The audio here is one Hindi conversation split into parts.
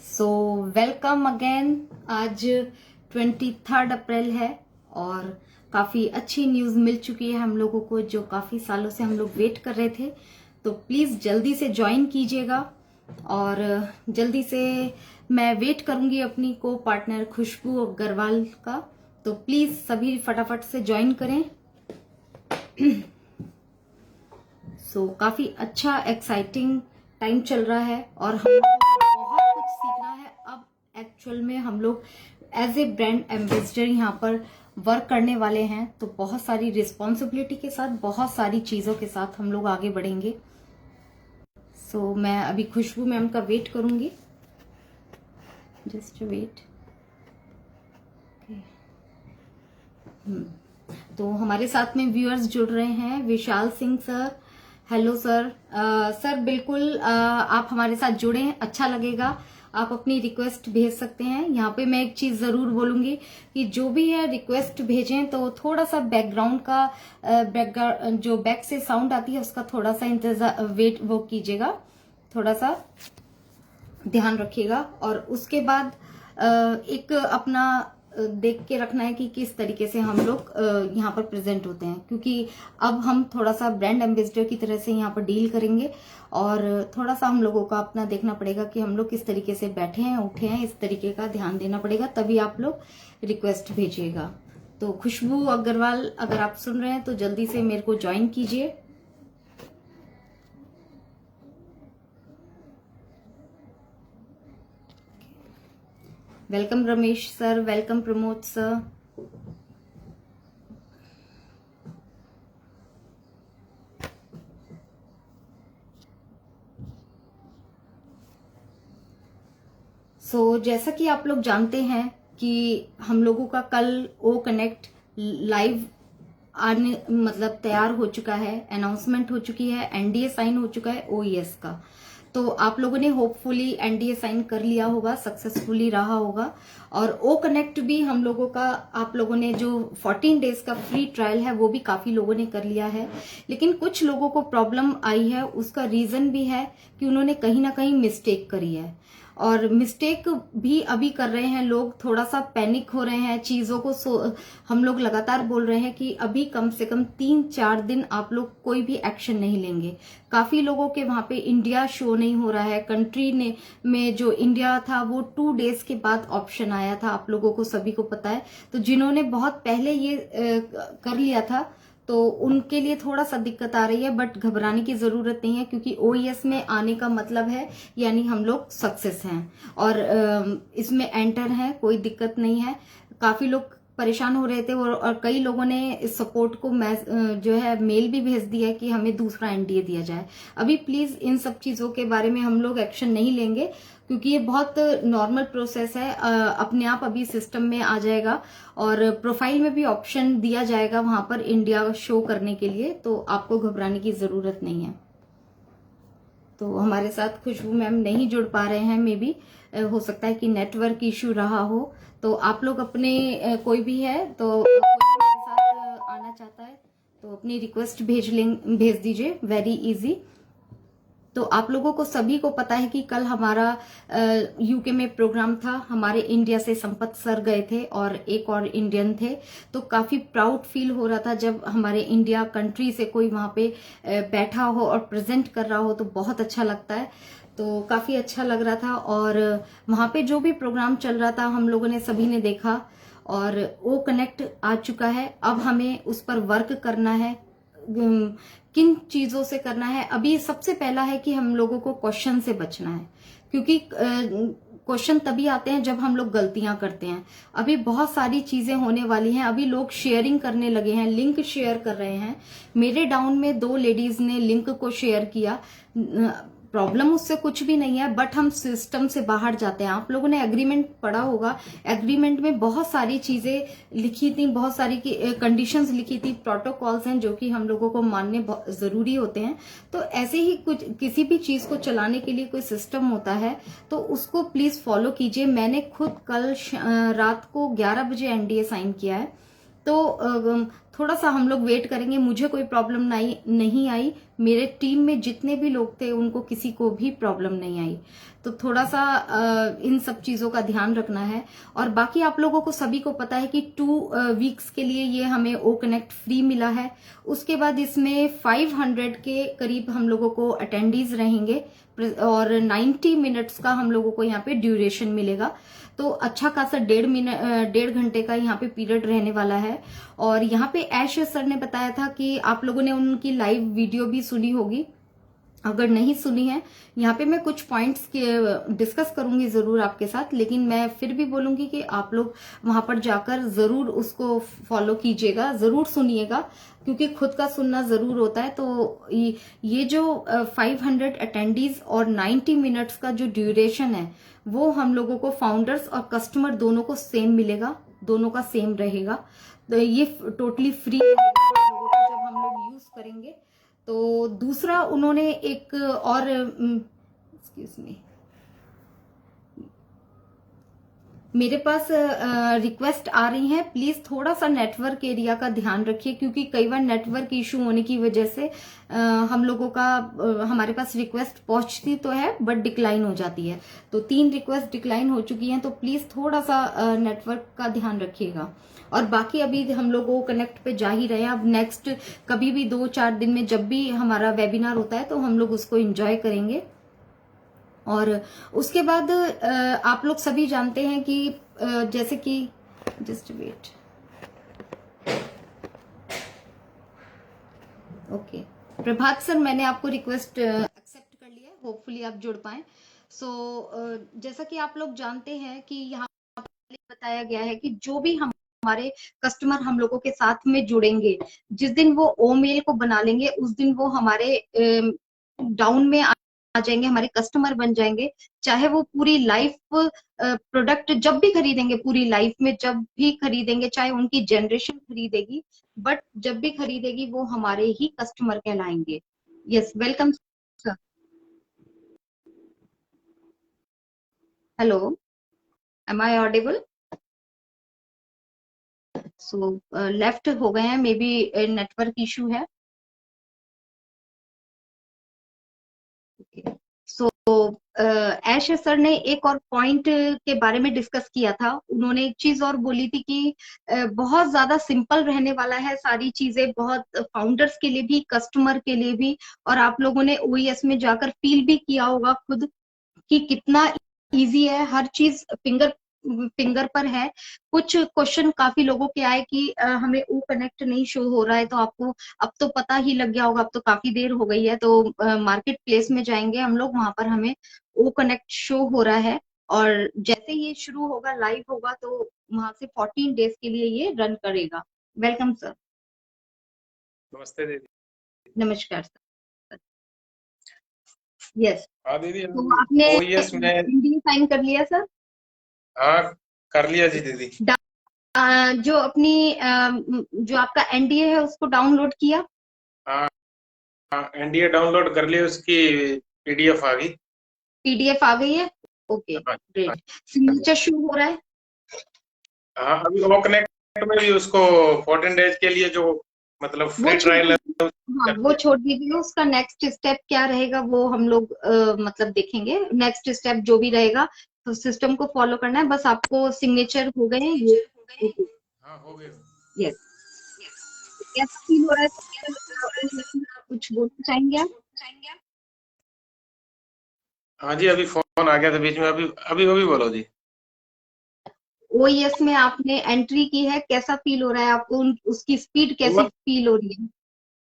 So welcome again. आज 23 अप्रैल है और काफ़ी अच्छी न्यूज़ मिल चुकी है हम लोगों को, जो काफ़ी सालों से हम लोग वेट कर रहे थे। तो प्लीज़ जल्दी से ज्वाइन कीजिएगा और जल्दी से मैं वेट करूंगी अपनी को पार्टनर खुशबू अग्रवाल का। तो प्लीज़ सभी फटाफट से ज्वाइन करें। काफ़ी अच्छा एक्साइटिंग टाइम चल रहा है और हम लोगों को बहुत कुछ सीखना है। अब एक्चुअल में हम लोग एज ए ब्रांड एम्बेसडर यहाँ पर वर्क करने वाले हैं, तो बहुत सारी रिस्पॉन्सिबिलिटी के साथ, बहुत सारी चीज़ों के साथ हम लोग आगे बढ़ेंगे। मैं अभी खुशबू मैम का वेट करूंगी। Just wait. तो हमारे साथ में व्यूअर्स जुड़ रहे हैं। Vishal Singh sir, hello sir. Sir बिल्कुल आप हमारे साथ जुड़े हैं, अच्छा लगेगा। आप अपनी रिक्वेस्ट भेज सकते हैं। यहाँ पे मैं एक चीज जरूर बोलूंगी कि जो भी है रिक्वेस्ट भेजें तो थोड़ा सा बैकग्राउंड का जो बैक से साउंड आती है उसका थोड़ा सा इंतजार वेट वो कीजिएगा, थोड़ा सा ध्यान रखिएगा। और उसके बाद एक अपना देख के रखना है कि किस तरीके से हम लोग यहाँ पर प्रेजेंट होते हैं, क्योंकि अब हम थोड़ा सा ब्रांड एम्बेसडर की तरह से यहाँ पर डील करेंगे और थोड़ा सा हम लोगों को अपना देखना पड़ेगा कि हम लोग किस तरीके से बैठे हैं, उठे हैं, इस तरीके का ध्यान देना पड़ेगा, तभी आप लोग रिक्वेस्ट भेजिएगा। तो खुशबू अग्रवाल अगर आप सुन रहे हैं तो जल्दी से मेरे को ज्वाइन कीजिए। Welcome Ramesh sir, welcome Pramod sir. जैसा कि आप लोग जानते हैं कि हम लोगों का कल ओ कनेक्ट लाइव आने मतलब तैयार हो चुका है, अनाउंसमेंट हो चुकी है, एनडीए साइन हो चुका है ओईएस का। तो आप लोगों ने होपफुली एनडीए साइन कर लिया होगा, सक्सेसफुली रहा होगा। और ओ कनेक्ट भी हम लोगों का, आप लोगों ने जो 14 डेज का फ्री ट्रायल है वो भी काफी लोगों ने कर लिया है। लेकिन कुछ लोगों को प्रॉब्लम आई है, उसका रीजन भी है कि उन्होंने कहीं ना कहीं मिस्टेक करी है। और मिस्टेक भी अभी कर रहे हैं लोग, थोड़ा सा पैनिक हो रहे हैं चीजों को। हम लोग लगातार बोल रहे हैं कि अभी कम से कम 3-4 दिन आप लोग कोई भी एक्शन नहीं लेंगे। काफी लोगों के वहां पे इंडिया शो नहीं हो रहा है। कंट्री ने में जो इंडिया था वो 2 डेज के बाद ऑप्शन आया था, आप लोगों को सभी को पता है। तो जिन्होंने बहुत पहले ये कर लिया था तो उनके लिए थोड़ा सा दिक्कत आ रही है, बट घबराने की जरूरत नहीं है, क्योंकि ओईएस में आने का मतलब है यानी हम लोग सक्सेस हैं और इसमें एंटर हैं, कोई दिक्कत नहीं है। काफी लोग परेशान हो रहे थे और कई लोगों ने इस सपोर्ट को जो है मेल भी भेज दिया है कि हमें दूसरा एनडीए दिया जाए। अभी प्लीज इन सब चीजों के बारे में हम लोग एक्शन नहीं लेंगे, क्योंकि ये बहुत नॉर्मल प्रोसेस है। अपने आप अभी सिस्टम में आ जाएगा और प्रोफाइल में भी ऑप्शन दिया जाएगा वहां पर इंडिया शो करने के लिए, तो आपको घबराने की जरूरत नहीं है। तो हमारे साथ खुशबू मैम नहीं जुड़ पा रहे हैं, मे बी हो सकता है कि नेटवर्क इश्यू रहा हो। तो आप लोग अपने कोई भी है तो कोई भी मेरे साथ आना चाहता है तो अपनी रिक्वेस्ट भेज दीजिए, वेरी इजी। तो आप लोगों को सभी को पता है कि कल हमारा यूके में प्रोग्राम था। हमारे इंडिया से संपत सर गए थे और एक और इंडियन थे। तो काफी प्राउड फील हो रहा था जब हमारे इंडिया कंट्री से कोई वहां पे बैठा हो और प्रेजेंट कर रहा हो, तो बहुत अच्छा लगता है। तो काफी अच्छा लग रहा था और वहां पे जो भी प्रोग्राम चल रहा था हम लोगों ने सभी ने देखा और ओ कनेक्ट आ चुका है। अब हमें उस पर वर्क करना है। किन चीजों से करना है? अभी सबसे पहला है कि हम लोगों को क्वेश्चन से बचना है, क्योंकि क्वेश्चन तभी आते हैं जब हम लोग गलतियां करते हैं। अभी बहुत सारी चीजें होने वाली हैं। अभी लोग शेयरिंग करने लगे हैं, लिंक शेयर कर रहे हैं। मेरे डाउन में 2 लेडीज ने लिंक को शेयर किया। प्रॉब्लम उससे कुछ भी नहीं है, बट हम सिस्टम से बाहर जाते हैं। आप लोगों ने एग्रीमेंट पढ़ा होगा, एग्रीमेंट में बहुत सारी चीजें लिखी थी, बहुत सारी कंडीशंस लिखी थी, प्रोटोकॉल्स हैं जो कि हम लोगों को मानने जरूरी होते हैं। तो ऐसे ही कुछ किसी भी चीज को चलाने के लिए कोई सिस्टम होता है, तो उसको प्लीज फॉलो कीजिए। मैंने खुद कल रात को 11 बजे एनडीए साइन किया है। तो थोड़ा सा हम लोग वेट करेंगे। मुझे कोई प्रॉब्लम नहीं आई, मेरे टीम में जितने भी लोग थे उनको किसी को भी प्रॉब्लम नहीं आई। तो थोड़ा सा इन सब चीजों का ध्यान रखना है। और बाकी आप लोगों को सभी को पता है कि 2 वीक्स के लिए ये हमें ओ कनेक्ट फ्री मिला है। उसके बाद इसमें 500 के करीब हम लोगों को अटेंडीज रहेंगे और 90 मिनट्स का हम लोगों को यहाँ पे ड्यूरेशन मिलेगा। तो अच्छा खासा 1.5 घंटे का यहाँ पे पीरियड रहने वाला है। और यहाँ पे ऐश सर ने बताया था कि आप लोगों ने उनकी लाइव वीडियो भी सुनी होगी। अगर नहीं सुनी है, यहाँ पे मैं कुछ पॉइंट्स डिस्कस करूंगी जरूर आपके साथ, लेकिन मैं फिर भी बोलूंगी कि आप लोग वहां पर जाकर जरूर उसको फॉलो कीजिएगा, जरूर सुनिएगा, क्योंकि खुद का सुनना जरूर होता है। तो ये जो 500 अटेंडीज और 90 मिनट्स का जो ड्यूरेशन है वो हम लोगों को फाउंडर्स और कस्टमर दोनों को सेम मिलेगा, दोनों का सेम रहेगा। तो ये टोटली फ्री रहेगा जब हम लोग यूज करेंगे। तो दूसरा उन्होंने एक और एक्सक्यूज मी, मेरे पास रिक्वेस्ट आ रही है, प्लीज थोड़ा सा नेटवर्क एरिया का ध्यान रखिए, क्योंकि कई बार नेटवर्क इशू होने की वजह से हम लोगों का हमारे पास रिक्वेस्ट पहुंचती तो है बट डिक्लाइन हो जाती है। तो 3 रिक्वेस्ट डिक्लाइन हो चुकी हैं, तो प्लीज थोड़ा सा नेटवर्क का ध्यान रखिएगा। और बाकी अभी हम लोग वो कनेक्ट पे जा ही रहे हैं। अब नेक्स्ट कभी भी 2-4 दिन में जब भी हमारा वेबिनार होता है तो हम लोग उसको एंजॉय करेंगे। और उसके बाद आप लोग सभी जानते हैं कि जैसे कि जस्ट वेट, ओके प्रभात सर, मैंने आपको रिक्वेस्ट एक्सेप्ट कर लिया है, होपफुली आप जुड़ पाए। सो जैसा कि आप लोग जानते हैं कि यहाँ बताया गया है कि जो भी हमारे कस्टमर हम लोगों के साथ में जुड़ेंगे, जिस दिन वो ओ मेल को बना लेंगे उस दिन वो हमारे डाउन में आ जाएंगे, हमारे कस्टमर बन जाएंगे। चाहे वो पूरी लाइफ प्रोडक्ट जब भी खरीदेंगे, पूरी लाइफ में जब भी खरीदेंगे, चाहे उनकी जनरेशन खरीदेगी, बट जब भी खरीदेगी वो हमारे ही कस्टमर कहलाएंगे। Yes, welcome sir. Hello, am I audible? So left हो गए हैं, मे बी नेटवर्क इशू है। सो ऐश सर ने एक और पॉइंट के बारे में डिस्कस किया था। उन्होंने एक चीज और बोली थी कि बहुत ज्यादा सिंपल रहने वाला है सारी चीजें, बहुत फाउंडर्स के लिए भी, कस्टमर के लिए भी। और आप लोगों ने ओईएस में जाकर फील भी किया होगा खुद कि कितना इजी है, हर चीज फिंगर पर है। कुछ क्वेश्चन काफी लोगों के आए कि हमें ओ कनेक्ट नहीं शो हो रहा है, तो आपको अब तो पता ही लग गया होगा, अब तो काफी देर हो गई है। तो मार्केट प्लेस में जाएंगे हम लोग, वहां पर हमें ओ कनेक्ट शो हो रहा है। और जैसे ये शुरू होगा, लाइव होगा, तो वहां से 14 डेज के लिए ये रन करेगा। Welcome sir. नमस्ते दीदी। नमस्कार सर। यस, हाँ दीदी, तो आपने ओईएस में एनडीए साइन कर लिया सर? हाँ कर लिया जी दीदी। जो अपनी जो आपका एनडीए है उसको डाउनलोड किया? हाँ हाँ, एनडीए डाउनलोड कर लिया, उसकी पीडीएफ आ गई। पीडीएफ आ गई है, ओके हाँ ग्रेट। सिग्नेचर शो हो रहा है? हाँ, अभी ओ कनेक्ट में भी उसको 14 डेज के लिए जो मतलब फ्री वो छोड़ ट्रायल है हाँ, वो छोड़ दीजिए। उसका नेक्स्ट स्टेप क्या रहेगा वो हम लोग मतलब देखेंगे। नेक्स्ट स्टेप जो भी रहेगा, तो सिस्टम को फॉलो करना है, बस आपको सिग्नेचर हो गए हैं ये। ओके, हाँ हो गए। यस। कैसा फील हो रहा है सर? कुछ बोलना चाहेंगे आप? हाँ जी, अभी फोन आ गया था बीच में, अभी अभी अभी बोलो जी। ओएस में आपने एंट्री की है, कैसा फील हो रहा है आपको? उसकी स्पीड कैसी फील हो रही है?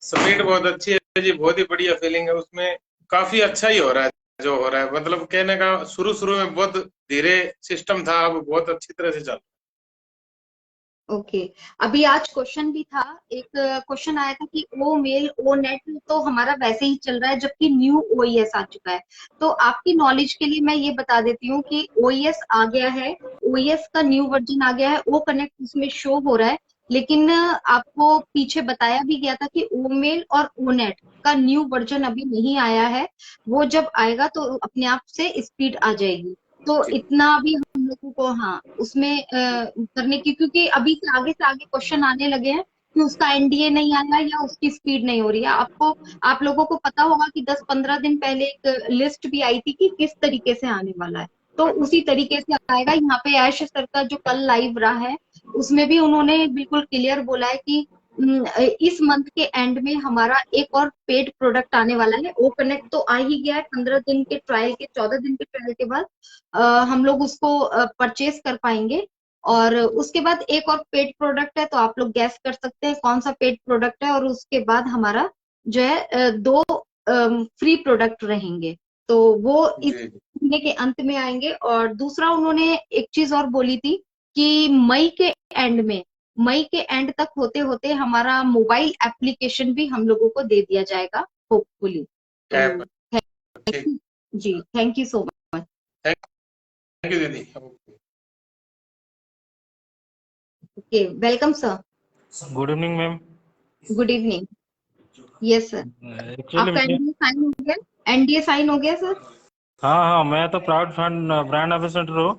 स्पीड बहुत अच्छी है जी, बहुत ही बढ़िया फीलिंग है उसमें। काफी अच्छा ही हो रहा है जो हो रहा है, मतलब कहने का शुरू शुरू में बहुत धीरे सिस्टम था, अब बहुत अच्छी तरह से चल। ओके अभी आज क्वेश्चन भी था, एक क्वेश्चन आया था कि ओ मेल ओ नेट तो हमारा वैसे ही चल रहा है, जबकि न्यू ओईएस आ चुका है। तो आपकी नॉलेज के लिए मैं ये बता देती हूँ कि ओईएस आ गया है, ओईएस का न्यू वर्जन आ गया है, ओ कनेक्ट उसमें शो हो रहा है। लेकिन आपको पीछे बताया भी गया था कि ओ मेल और ओ नेट का न्यू वर्जन अभी नहीं आया है। वो जब आएगा तो अपने आप से स्पीड आ जाएगी। तो इतना भी हम लोगों को हाँ उसमें करने की, क्योंकि अभी से आगे क्वेश्चन आने लगे हैं कि उसका एनडीए नहीं आया या उसकी स्पीड नहीं हो रही है। आप लोगों को पता होगा कि 10-15 दिन पहले एक लिस्ट भी आई थी कि किस तरीके से आने वाला है, तो उसी तरीके से आएगा। यहाँ पे ऐश सर का जो कल लाइव रहा है उसमें भी उन्होंने बिल्कुल क्लियर बोला है कि इस मंथ के एंड में हमारा एक और पेड प्रोडक्ट आने वाला है। ओ कनेक्ट तो आ ही गया है, 15 दिन के ट्रायल के, 14 दिन के ट्रायल के बाद हम लोग उसको परचेज कर पाएंगे। और उसके बाद एक और पेड प्रोडक्ट है, तो आप लोग गैस कर सकते हैं कौन सा पेड प्रोडक्ट है। और उसके बाद हमारा जो है दो फ्री प्रोडक्ट रहेंगे, तो वो इस जी महीने के अंत में आएंगे। और दूसरा उन्होंने एक चीज और बोली थी कि मई के एंड तक होते होते हमारा मोबाइल एप्लीकेशन भी हम लोगों को दे दिया जाएगा, होपफुली। तो ऐप ठीक। जी, thank you so much. Thank you दीदी। Okay, welcome sir. Good evening ma'am. Good evening. Yes sir. Actually आपका मैं, एनडीए साइन हो गया? एनडीए साइन हो गया सर? हाँ हाँ, मैं तो प्राउड फंड ब्रांड एम्बेसडर हूँ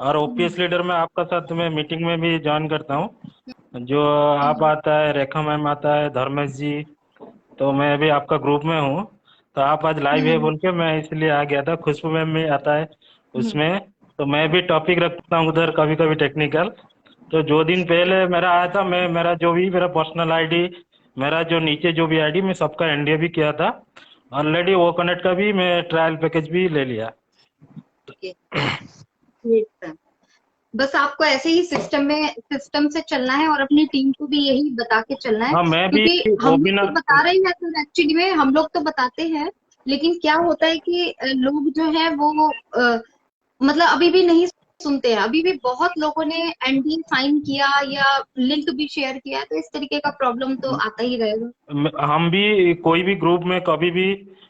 और ओपीएस लीडर में आपका साथ में मीटिंग में भी ज्वाइन करता हूँ। जो आप आता है, रेखा मैम आता है, धर्मेश जी, तो मैं भी आपका ग्रुप में हूँ। तो आप आज लाइव है बोल के मैं इसलिए आ गया था। खुशबू मैम भी आता है उसमें, तो मैं भी टॉपिक रखता हूँ उधर कभी कभी टेक्निकल। तो जो दिन पहले मेरा आया था, मैं मेरा जो भी मेरा पर्सनल आईडी, मेरा जो नीचे जो भी आईडी, मैं सबका एनडीए भी किया था ऑलरेडी। वो कनेक्ट का भी मैं ट्रायल पैकेज भी ले लिया। Great, sir. बस आपको ऐसे ही सिस्टम से चलना है और अपनी टीम को भी यही बता के चलना है, हाँ, मैं भी क्योंकि हम लोग तो वेबिनार, बता रहे हैं सर, एक्चुअली में हम लोग तो बताते हैं, लेकिन क्या होता है कि लोग जो है वो मतलब अभी भी नहीं सुनते हैं। अभी भी बहुत लोगों ने एनडीए साइन किया या लिंक भी शेयर किया है, तो इस तरीके का प्रॉब्लम तो आता ही रहेगा। हम भी कोई भी ग्रुप में कभी भी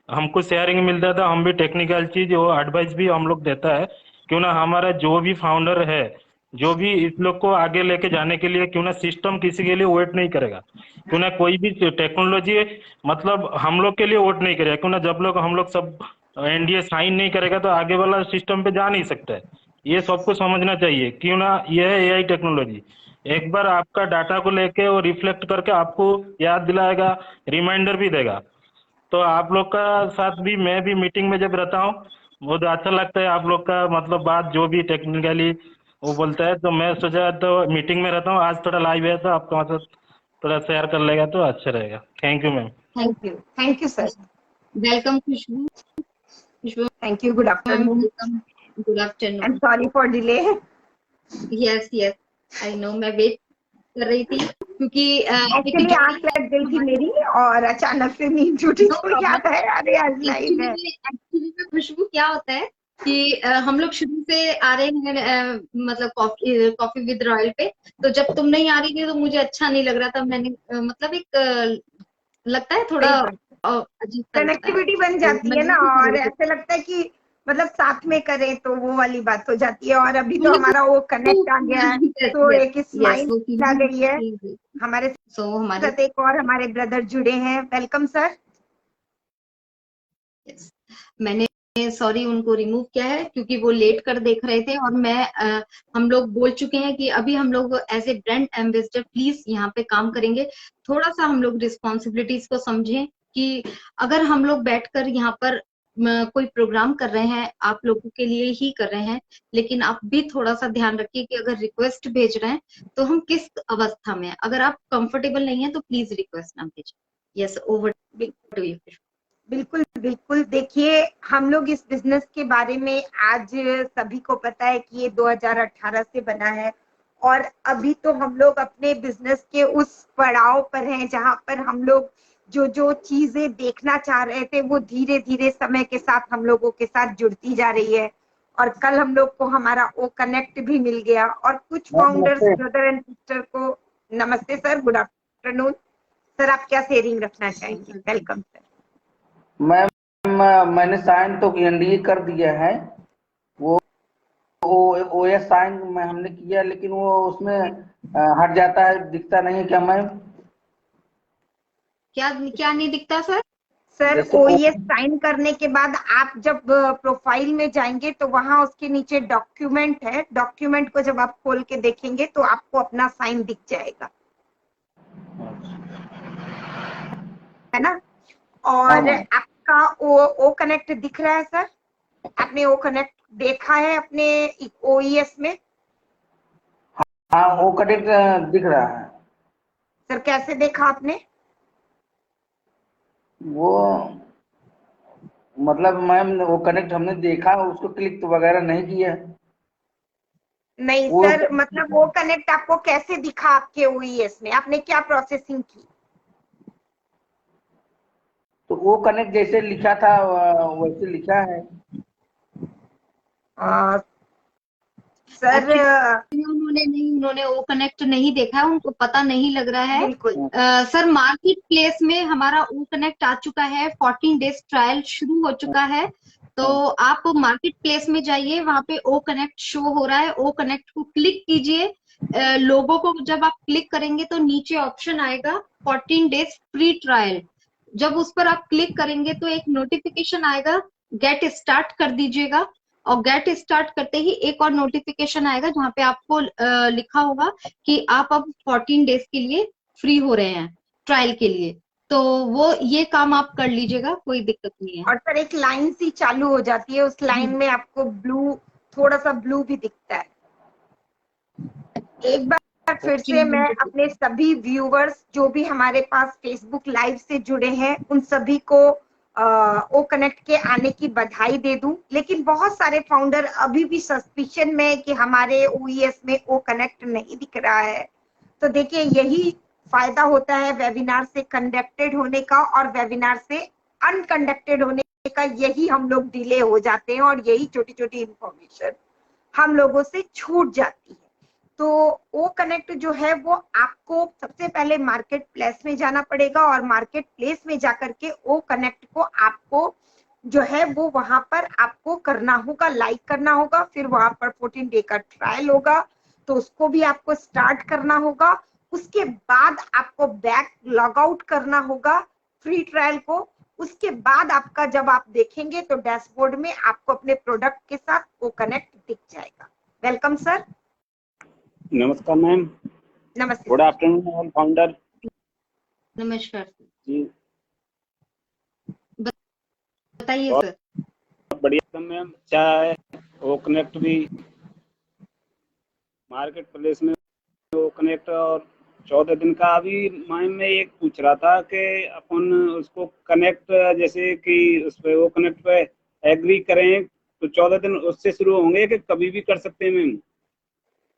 हमको शेयरिंग मिलता था, हम भी टेक्निकल चीज वो एडवाइस भी हम लोग देता है। क्यों ना हमारा जो भी फाउंडर है, जो भी इस लोग को आगे लेके जाने के लिए, क्यों ना सिस्टम किसी के लिए वेट नहीं करेगा। क्यों ना कोई भी टेक्नोलॉजी मतलब हम लोग के लिए वेट नहीं करेगा। क्यों ना जब लोग हम लोग सब एनडीए साइन नहीं करेगा तो आगे वाला सिस्टम पे जा नहीं सकता है। ये सबको समझना चाहिए। क्यों ना ये है एआई टेक्नोलॉजी, एक बार आपका डाटा को लेके वो रिफ्लेक्ट करके आपको याद दिलाएगा, रिमाइंडर भी देगा। तो आप लोग का साथ भी मैं भी मीटिंग में जब रहता हूँ, बहुत अच्छा लगता है आप लोग का मतलब बात जो भी टेक्निकली वो बोलता है। तो मैं सोचा तो मीटिंग में रहता हूँ, आज थोड़ा लाइव है तो आपका मतलब थोड़ा शेयर कर लेगा तो अच्छा रहेगा। Thank you ma'am. Thank you sir. Welcome Khushboo. Khushboo thank you, good ma'am, afternoon welcome. Good and afternoon. Sorry for delay. Yes yes, I know, मैं वेट कर रही थी क्योंकि एक एक्चुअली आंख लग गई थी मेरी और अचानक से नींद टूटी नो तो प्रॉब्लम। याद है अरे आज लाइव है। एक्चुअली में खुशबू क्या होता है कि हम लोग शुरू से आ रहे हैं मतलब कॉफी विद रॉयल पे, तो जब तुम नहीं आ रही थी तो मुझे अच्छा नहीं लग रहा था। मैंने मतलब एक लगता है थोड़ा सही बात, अजीब सा लगता है, कनेक्टिविटी बन तो जाती मैं है ना नहीं कर और रही ऐसे लगता है कि मतलब साथ में करें तो वो वाली बात हो जाती है। और अभी तो हमारा वो कनेक्ट आ गया है थी। तो यस एक यस, स्माइल वो आ गई है। फीलिंग। हमारे सो हमारे साथ एक और हमारे ब्रदर जुड़े हैं, वेलकम सर। yes. मैंने सॉरी उनको रिमूव किया है क्योंकि वो लेट कर देख रहे थे। और हम लोग बोल चुके हैं कि अभी हम लोग as a brand ambassador please यहाँ पे काम करेंगे। थोड़ा सा हम लोग रिस्पॉन्सिबिलिटीज को समझें कि अगर हम लोग बैठकर यहाँ पर कोई प्रोग्राम कर रहे हैं, आप लोगों के लिए ही कर रहे हैं, लेकिन आप भी थोड़ा सा ध्यान रखिए कि अगर रिक्वेस्ट भेज रहे हैं तो हम किस अवस्था में हैं। अगर आप कंफर्टेबल नहीं है तो प्लीज रिक्वेस्ट ना भेजें। Yes, over to you. बिल्कुल बिल्कुल, देखिए हम लोग इस बिजनेस के बारे में आज सभी को पता है कि ये 2018 से बना है और अभी तो हम लोग अपने बिजनेस के उस पड़ाव पर हैं जहां पर हम लोग जो जो चीजें देखना चाह रहे थे वो धीरे धीरे समय के साथ हम लोगों के साथ जुड़ती जा रही है। और कल हम लोग को हमारा वो कनेक्ट भी मिल गया और कुछ फाउंडर्स ब्रदर एंड सिस्टर को नमस्ते सर, गुड आफ्टरनून सर, आप क्या शेयरिंग रखना चाहेंगे? Welcome sir. मैम मैंने साइन तो एनडीए कर दिया है, वो ओएस साइन में हमने किया लेकिन वो उसमें हट जाता है, दिखता नहीं है क्या मैम? क्या क्या नहीं दिखता सर? सर जैसे ओएस साइन करने के बाद आप जब प्रोफाइल में जाएंगे तो वहां उसके नीचे डॉक्यूमेंट है, डॉक्यूमेंट को जब आप खोल के देखेंगे तो आपको अपना साइन दिख जाएगा। है ना? हाँ और मैम। आपका ओ कनेक्ट दिख रहा है सर? आपने ओ कनेक्ट देखा है अपने ओईएस में? हाँ वो कनेक्ट दिख रहा है। सर कैसे देखा आपने? वो मतलब मैम वो कनेक्ट हमने देखा, उसको क्लिक तो वगैरह नहीं किया। नहीं वो सर, मतलब वो कनेक्ट आपको कैसे दिखा आपके ओईएस में? आपने क्या प्रोसेसिंग की? तो वो कनेक्ट जैसे लिखा था वैसे लिखा है। आ, सर उन्होंने वो कनेक्ट नहीं देखा है, उनको पता नहीं लग रहा है। बिल्कुल सर मार्केट प्लेस में हमारा ओ कनेक्ट आ चुका है, 14 डेज ट्रायल शुरू हो चुका है। तो आप मार्केट प्लेस में जाइए, वहां पे ओ कनेक्ट शो हो रहा है, ओ कनेक्ट को क्लिक कीजिए। लोगों को जब आप क्लिक करेंगे तो नीचे ऑप्शन आएगा 14 डेज फ्री ट्रायल। जब उस पर आप क्लिक करेंगे तो एक नोटिफिकेशन आएगा, गेट स्टार्ट कर दीजिएगा। और गेट स्टार्ट करते ही एक और नोटिफिकेशन आएगा जहां पे आपको लिखा होगा कि आप अब 14 डेज के लिए फ्री हो रहे हैं ट्रायल के लिए। तो वो ये काम आप कर लीजिएगा, कोई दिक्कत नहीं है। और सर एक लाइन सी चालू हो जाती है, उस लाइन में आपको ब्लू, थोड़ा सा ब्लू भी दिखता है। एक बार फिर से मैं अपने सभी व्यूवर्स जो भी हमारे पास फेसबुक लाइव से जुड़े हैं उन सभी को ओ कनेक्ट के आने की बधाई दे दूं। लेकिन बहुत सारे फाउंडर अभी भी सस्पिशन में कि हमारे ओईएस में ओ कनेक्ट नहीं दिख रहा है। तो देखिए यही फायदा होता है वेबिनार से कंडक्टेड होने का और वेबिनार से अनकंडक्टेड होने का, यही हम लोग डिले हो जाते हैं और यही छोटी छोटी इंफॉर्मेशन हम लोगों से छूट जाती है। तो ओ कनेक्ट जो है वो आपको सबसे पहले मार्केट प्लेस में जाना पड़ेगा और मार्केट प्लेस में जाकर के ओ कनेक्ट को आपको जो है वो वहां पर आपको करना होगा, लाइक करना होगा। फिर वहां पर 14 डे का ट्रायल होगा तो उसको भी आपको स्टार्ट करना होगा। उसके बाद आपको बैक लॉग आउट करना होगा फ्री ट्रायल को। उसके बाद आपका जब आप देखेंगे तो डैशबोर्ड में आपको अपने प्रोडक्ट के साथ ओ कनेक्ट दिख जाएगा। Welcome sir. नमस्कार मैम। नमस्ते good sir. Afternoon all founder नमस्कार, जी। बताइए बहुत सर। बढ़िया मैम, अच्छा है। वो कनेक्ट भी मार्केट प्लेस में वो कनेक्ट, और 14 दिन का अभी मैम मैं एक पूछ रहा था कि अपन उसको कनेक्ट जैसे कि उस पे वो कनेक्ट पे एग्री करें तो 14 दिन उससे शुरू होंगे कि कभी भी कर सकते हैं मैम?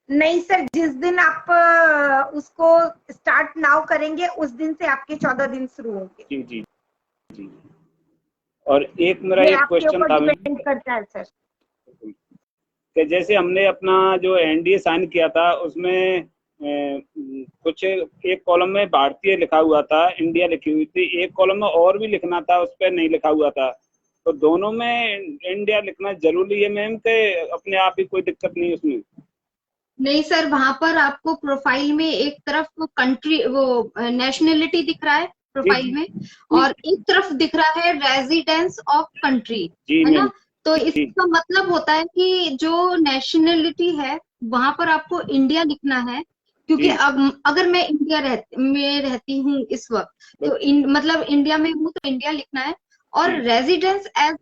नहीं सर, जिस दिन आप उसको स्टार्ट नाउ करेंगे उस दिन से आपके 14 दिन शुरू होंगे। जी जी जी। और एक मेरा ये एक आपके क्वेश्चन ऊपर था मैम डिपेंड करता है सर। कि जैसे हमने अपना जो एनडीए साइन किया था उसमें कुछ एक कॉलम में भारतीय लिखा हुआ था, इंडिया लिखी हुई थी, एक कॉलम में और भी लिखना था, उस पर नहीं लिखा हुआ था। तो दोनों में इंडिया लिखना जरूरी है मैम कि अपने आप ही कोई दिक्कत नहीं उसमें? नहीं सर, वहां पर आपको प्रोफाइल में एक तरफ कंट्री वो नेशनलिटी दिख रहा है जी प्रोफाइल जी में, जी और एक तरफ दिख रहा है रेजिडेंस ऑफ कंट्री, जी है मैम ना? तो जी इसका मतलब होता है कि जो नेशनलिटी है वहां पर आपको इंडिया लिखना है। क्योंकि जी अब अगर मैं इंडिया में रहती हूँ इस वक्त, तो मतलब इंडिया में हूँ तो इंडिया लिखना है। और जी रेजिडेंस एज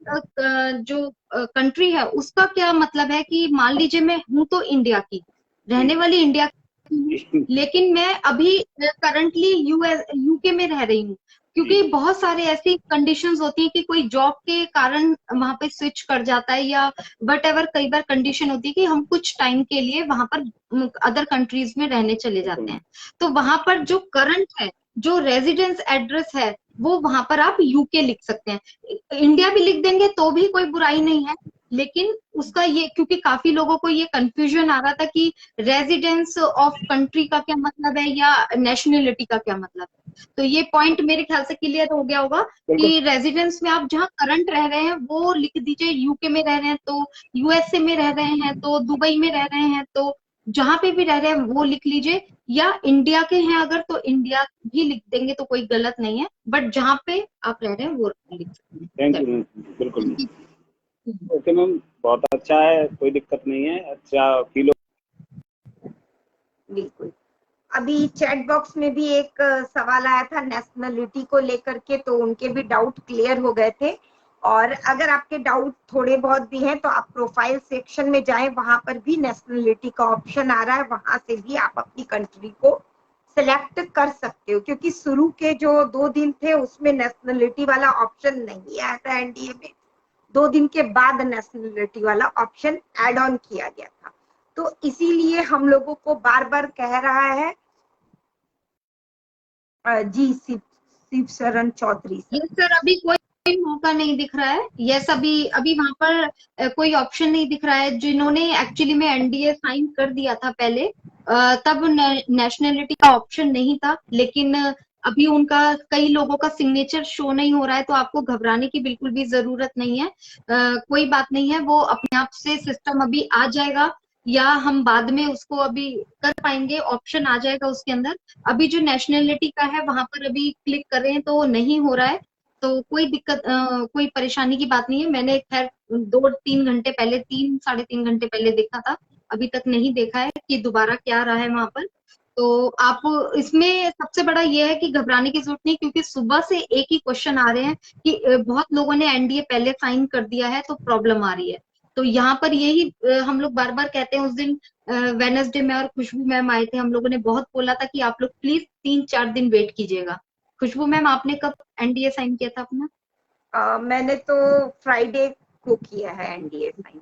जो कंट्री है उसका क्या मतलब है कि मान लीजिए मैं हूँ तो इंडिया की, रहने वाली इंडिया की हूँ, जी लेकिन मैं अभी करंटली यूके में रह रही हूँ। क्योंकि जी बहुत सारे ऐसी कंडीशंस होती हैं कि कोई जॉब के कारण वहां पे स्विच कर जाता है, या बट एवर कई बार कंडीशन होती है कि हम कुछ टाइम के लिए वहां पर अदर कंट्रीज में रहने चले जाते हैं। तो वहां पर जो करंट है, जो रेजिडेंस एड्रेस है, वो वहां पर आप यूके लिख सकते हैं। इंडिया भी लिख देंगे तो भी कोई बुराई नहीं है। लेकिन उसका ये, क्योंकि काफी लोगों को ये कंफ्यूजन आ रहा था कि रेजिडेंस ऑफ कंट्री का क्या मतलब है या नेशनलिटी का क्या मतलब है, तो ये पॉइंट मेरे ख्याल से क्लियर हो गया होगा बिल्कुल कि रेजिडेंस में आप जहाँ करंट रह रहे हैं वो लिख दीजिए। यूके में रह रहे हैं तो यूएसए में रह रहे हैं, तो दुबई में रह रहे हैं तो जहां पे भी रह रहे हैं वो लिख लीजिए, या इंडिया के हैं अगर तो इंडिया भी लिख देंगे तो कोई गलत नहीं है, बट जहां पे आप रह रहे हैं वो लिख सकते थैंक हैं। यू मैम, बिल्कुल। ओके मैम, बहुत अच्छा है, कोई दिक्कत नहीं है, अच्छा फील बिल्कुल। अभी चैट बॉक्स में भी एक सवाल आया था नेशनलिटी को लेकर के, तो उनके भी डाउट क्लियर हो गए थे। और अगर आपके डाउट थोड़े बहुत भी हैं तो आप प्रोफाइल सेक्शन में जाएं, वहां पर भी नेशनलिटी का ऑप्शन आ रहा है, वहां से भी आप अपनी कंट्री को सिलेक्ट कर सकते हो। क्योंकि शुरू के जो 2 दिन थे उसमें नेशनलिटी वाला ऑप्शन नहीं आया था एनडीए में, 2 दिन के बाद नेशनलिटी वाला ऑप्शन ऐड ऑन किया गया था। तो इसीलिए हम लोगों को बार बार कह रहा है जी शिव शरण चौधरी सर। यस सर, अभी कोई मौका नहीं दिख रहा है। यस, अभी वहां पर कोई ऑप्शन नहीं दिख रहा है। जिन्होंने एक्चुअली में एनडीए साइन कर दिया था पहले, तब नेशनलिटी का ऑप्शन नहीं था, लेकिन अभी उनका कई लोगों का सिग्नेचर शो नहीं हो रहा है, तो आपको घबराने की बिल्कुल भी जरूरत नहीं है। कोई बात नहीं है, वो अपने आप से सिस्टम अभी आ जाएगा, या हम बाद में उसको अभी कर पाएंगे, ऑप्शन आ जाएगा उसके अंदर। अभी जो नेशनलिटी का है वहां पर अभी क्लिक कर रहे हैं तो नहीं हो रहा है, तो कोई दिक्कत कोई परेशानी की बात नहीं है। मैंने खैर 2-3 घंटे पहले, 3-3.5 घंटे पहले देखा था, अभी तक नहीं देखा है कि दोबारा क्या रहा है वहां पर। तो आप इसमें सबसे बड़ा ये है कि घबराने की जरूरत नहीं, क्योंकि सुबह से एक ही क्वेश्चन आ रहे हैं कि बहुत लोगों ने एनडीए पहले साइन कर दिया है तो प्रॉब्लम आ रही है। तो यहाँ पर यही हम लोग बार बार कहते हैं। उस दिन वेडनेसडे में और खुशबू मैम आए थे, हम लोगों ने बहुत बोला था कि आप लोग प्लीज 3-4 दिन वेट कीजिएगा। खुशबू मैम, आपने कब एनडीए साइन किया था अपना? मैंने तो फ्राइडे को किया है एनडीए साइन।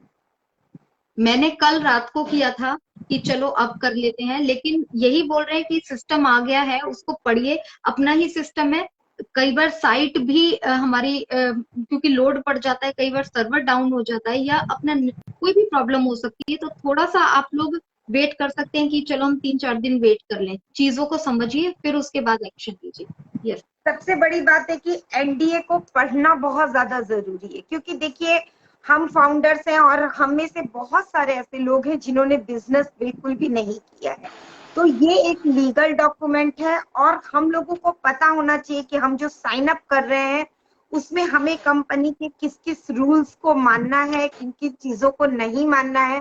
मैंने कल रात को किया था कि चलो अब कर लेते हैं, लेकिन यही बोल रहे हैं कि सिस्टम आ गया है, उसको पढ़िए, अपना ही सिस्टम है। कई बार साइट भी हमारी क्योंकि लोड पड़ जाता है, कई बार सर्वर डाउन हो जाता है, या अपना कोई भी प्रॉब्लम हो सकती है, तो थोड़ा सा आप लोग वेट कर सकते हैं कि चलो हम 3-4 दिन वेट कर लें, चीजों को समझिए, फिर उसके बाद एक्शन लीजिए। यस, सबसे बड़ी बात है कि एनडीए को पढ़ना बहुत ज्यादा जरूरी है, क्योंकि देखिए हम फाउंडर्स हैं और हम में से बहुत सारे ऐसे लोग हैं जिन्होंने बिजनेस बिल्कुल भी नहीं किया है। तो ये एक लीगल डॉक्यूमेंट है और हम लोगों को पता होना चाहिए कि हम जो साइन अप कर रहे हैं उसमें हमें कंपनी के किस किस रूल्स को मानना है, किन किन चीजों को नहीं मानना है।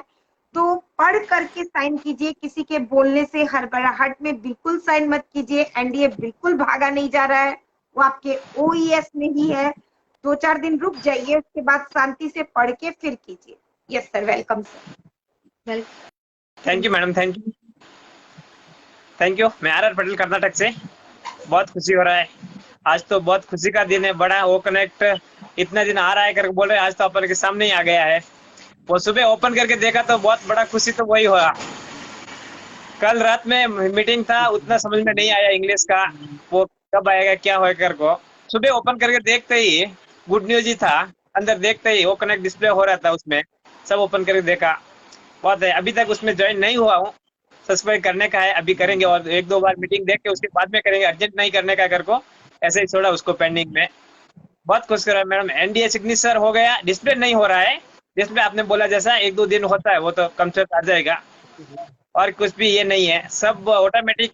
तो पढ़ करके साइन कीजिए, किसी के बोलने से हड़बड़ाहट में बिल्कुल साइन मत कीजिए। एनडीए बिल्कुल भागा नहीं जा रहा है, वो आपके ओईएस में ही है। 2-4 दिन रुक जाइए, उसके बाद शांति से पढ़ के फिर कीजिए। Yes sir, welcome sir. Thank you madam, thank you. मैं आर पटेल कर्नाटक से। बहुत खुशी हो रहा है, आज तो बहुत खुशी का दिन है। बड़ा वो कनेक्ट इतना दिन आ रहा है करके बोल रहे हैं, आज तो अपन के सामने ही आ गया है। वो सुबह ओपन करके देखा तो बहुत बड़ा खुशी तो वही हुआ। कल रात में मीटिंग था, उतना समझ में नहीं आया इंग्लिश का, वो कब आएगा क्या होगा कर को। सुबह ओपन करके देखते ही गुड न्यूज ही था, अंदर देखते ही वो कनेक्ट डिस्प्ले हो रहा था, उसमें सब ओपन करके देखा। बहुत है, अभी तक उसमें ज्वाइन नहीं हुआ हूँ, सब्सक्राइब करने का है, अभी करेंगे और 1-2 बार मीटिंग देख के उसके बाद में करेंगे, अर्जेंट नहीं करने का कर को, ऐसे ही छोड़ा उसको पेंडिंग में। बहुत खुश कर रहा है मैडम, एनडीए सिग्नेचर हो गया, डिस्प्ले नहीं हो रहा है। डिस्प्ले आपने बोला जैसा 1-2 दिन होता है, वो तो कम से कम आ जाएगा, और कुछ भी ये नहीं है, सब ऑटोमेटिक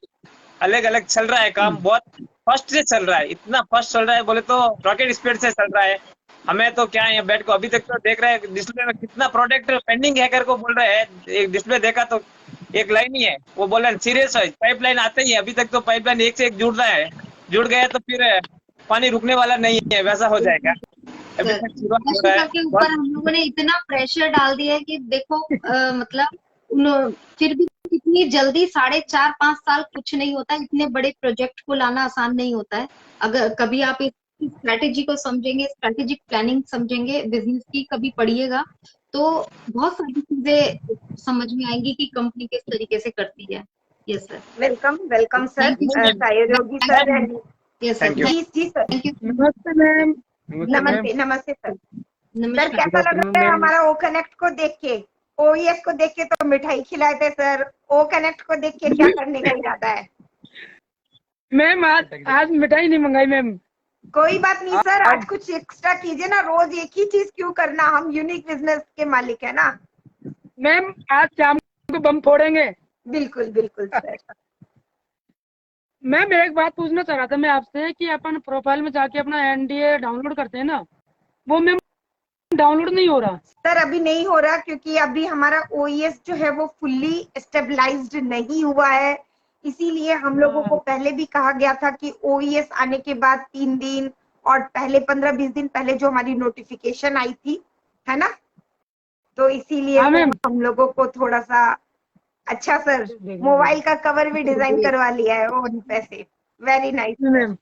अलग अलग चल रहा है काम। बहुत फास्ट से चल रहा है, इतना फास्ट चल रहा है बोले तो रॉकेट स्पीड से चल रहा है। हमें तो क्या है बैठ को अभी तक तो देख रहे हैं डिस्प्ले में कितना प्रोडक्ट पेंडिंग है कर को बोल रहे हैं। एक डिस्प्ले देखा तो एक लाइन ही है, वो बोल रहे हैं सीरियस है, पाइपलाइन आते ही अभी तक तो पाइपलाइन एक से एक जुड़ रहा है, जुड़ गया तो फिर पानी रुकने वाला नहीं है, वैसा हो जाएगा। अभी तक शुरुआत हो रहा है। के ऊपर हम लोगों ने इतना प्रेशर डाल दिया है कि देखो मतलब फिर भी कितनी जल्दी 4.5-5 साल कुछ नहीं होता, इतने बड़े प्रोजेक्ट को लाना आसान नहीं होता है। अगर कभी आप इस स्ट्रैटेजी को समझेंगे, स्ट्रैटेजिक प्लानिंग समझेंगे बिजनेस की, कभी पढ़िएगा तो बहुत सारी चीजें समझ में आएंगी कि कंपनी किस तरीके से करती है। Yes sir, welcome welcome sir, सहयोगी सर। यस सर, जी सर, नमस्ते मैम। नमस्ते नमस्ते सर। सर नमस्कार। कैसा लग रहा है हमारा ओ कनेक्ट को देख के? ओईएस को देख के तो मिठाई खिलाए थे सर, ओ कनेक्ट को देख के क्या करने का इरादा है? मैम आज मिठाई नहीं मंगाई मैम। कोई बात नहीं सर, आज कुछ एक्स्ट्रा कीजिए ना, रोज एक ही चीज क्यों करना, हम यूनिक बिजनेस के मालिक है ना। मैम आज शाम को बम फोड़ेंगे। बिल्कुल बिल्कुल सर। मैम एक बात पूछना चाह रहा था मैं आपसे कि अपन प्रोफाइल में जाके अपना एनडीए डाउनलोड करते हैं ना, वो मैम डाउनलोड नहीं हो रहा। सर अभी नहीं हो रहा क्योंकि अभी हमारा ओईएस जो है वो फुल्ली स्टेबलाइज्ड नहीं हुआ है, इसीलिए हम लोगों को पहले भी कहा गया था कि OES आने के बाद 3 दिन और पहले 15-20 दिन पहले जो हमारी नोटिफिकेशन आई थी, है ना, तो इसीलिए हाँ मैम। हम लोगों को थोड़ा सा अच्छा सर मोबाइल का कवर भी डिजाइन करवा लिया है ओन पैसे। वेरी नाइस मैम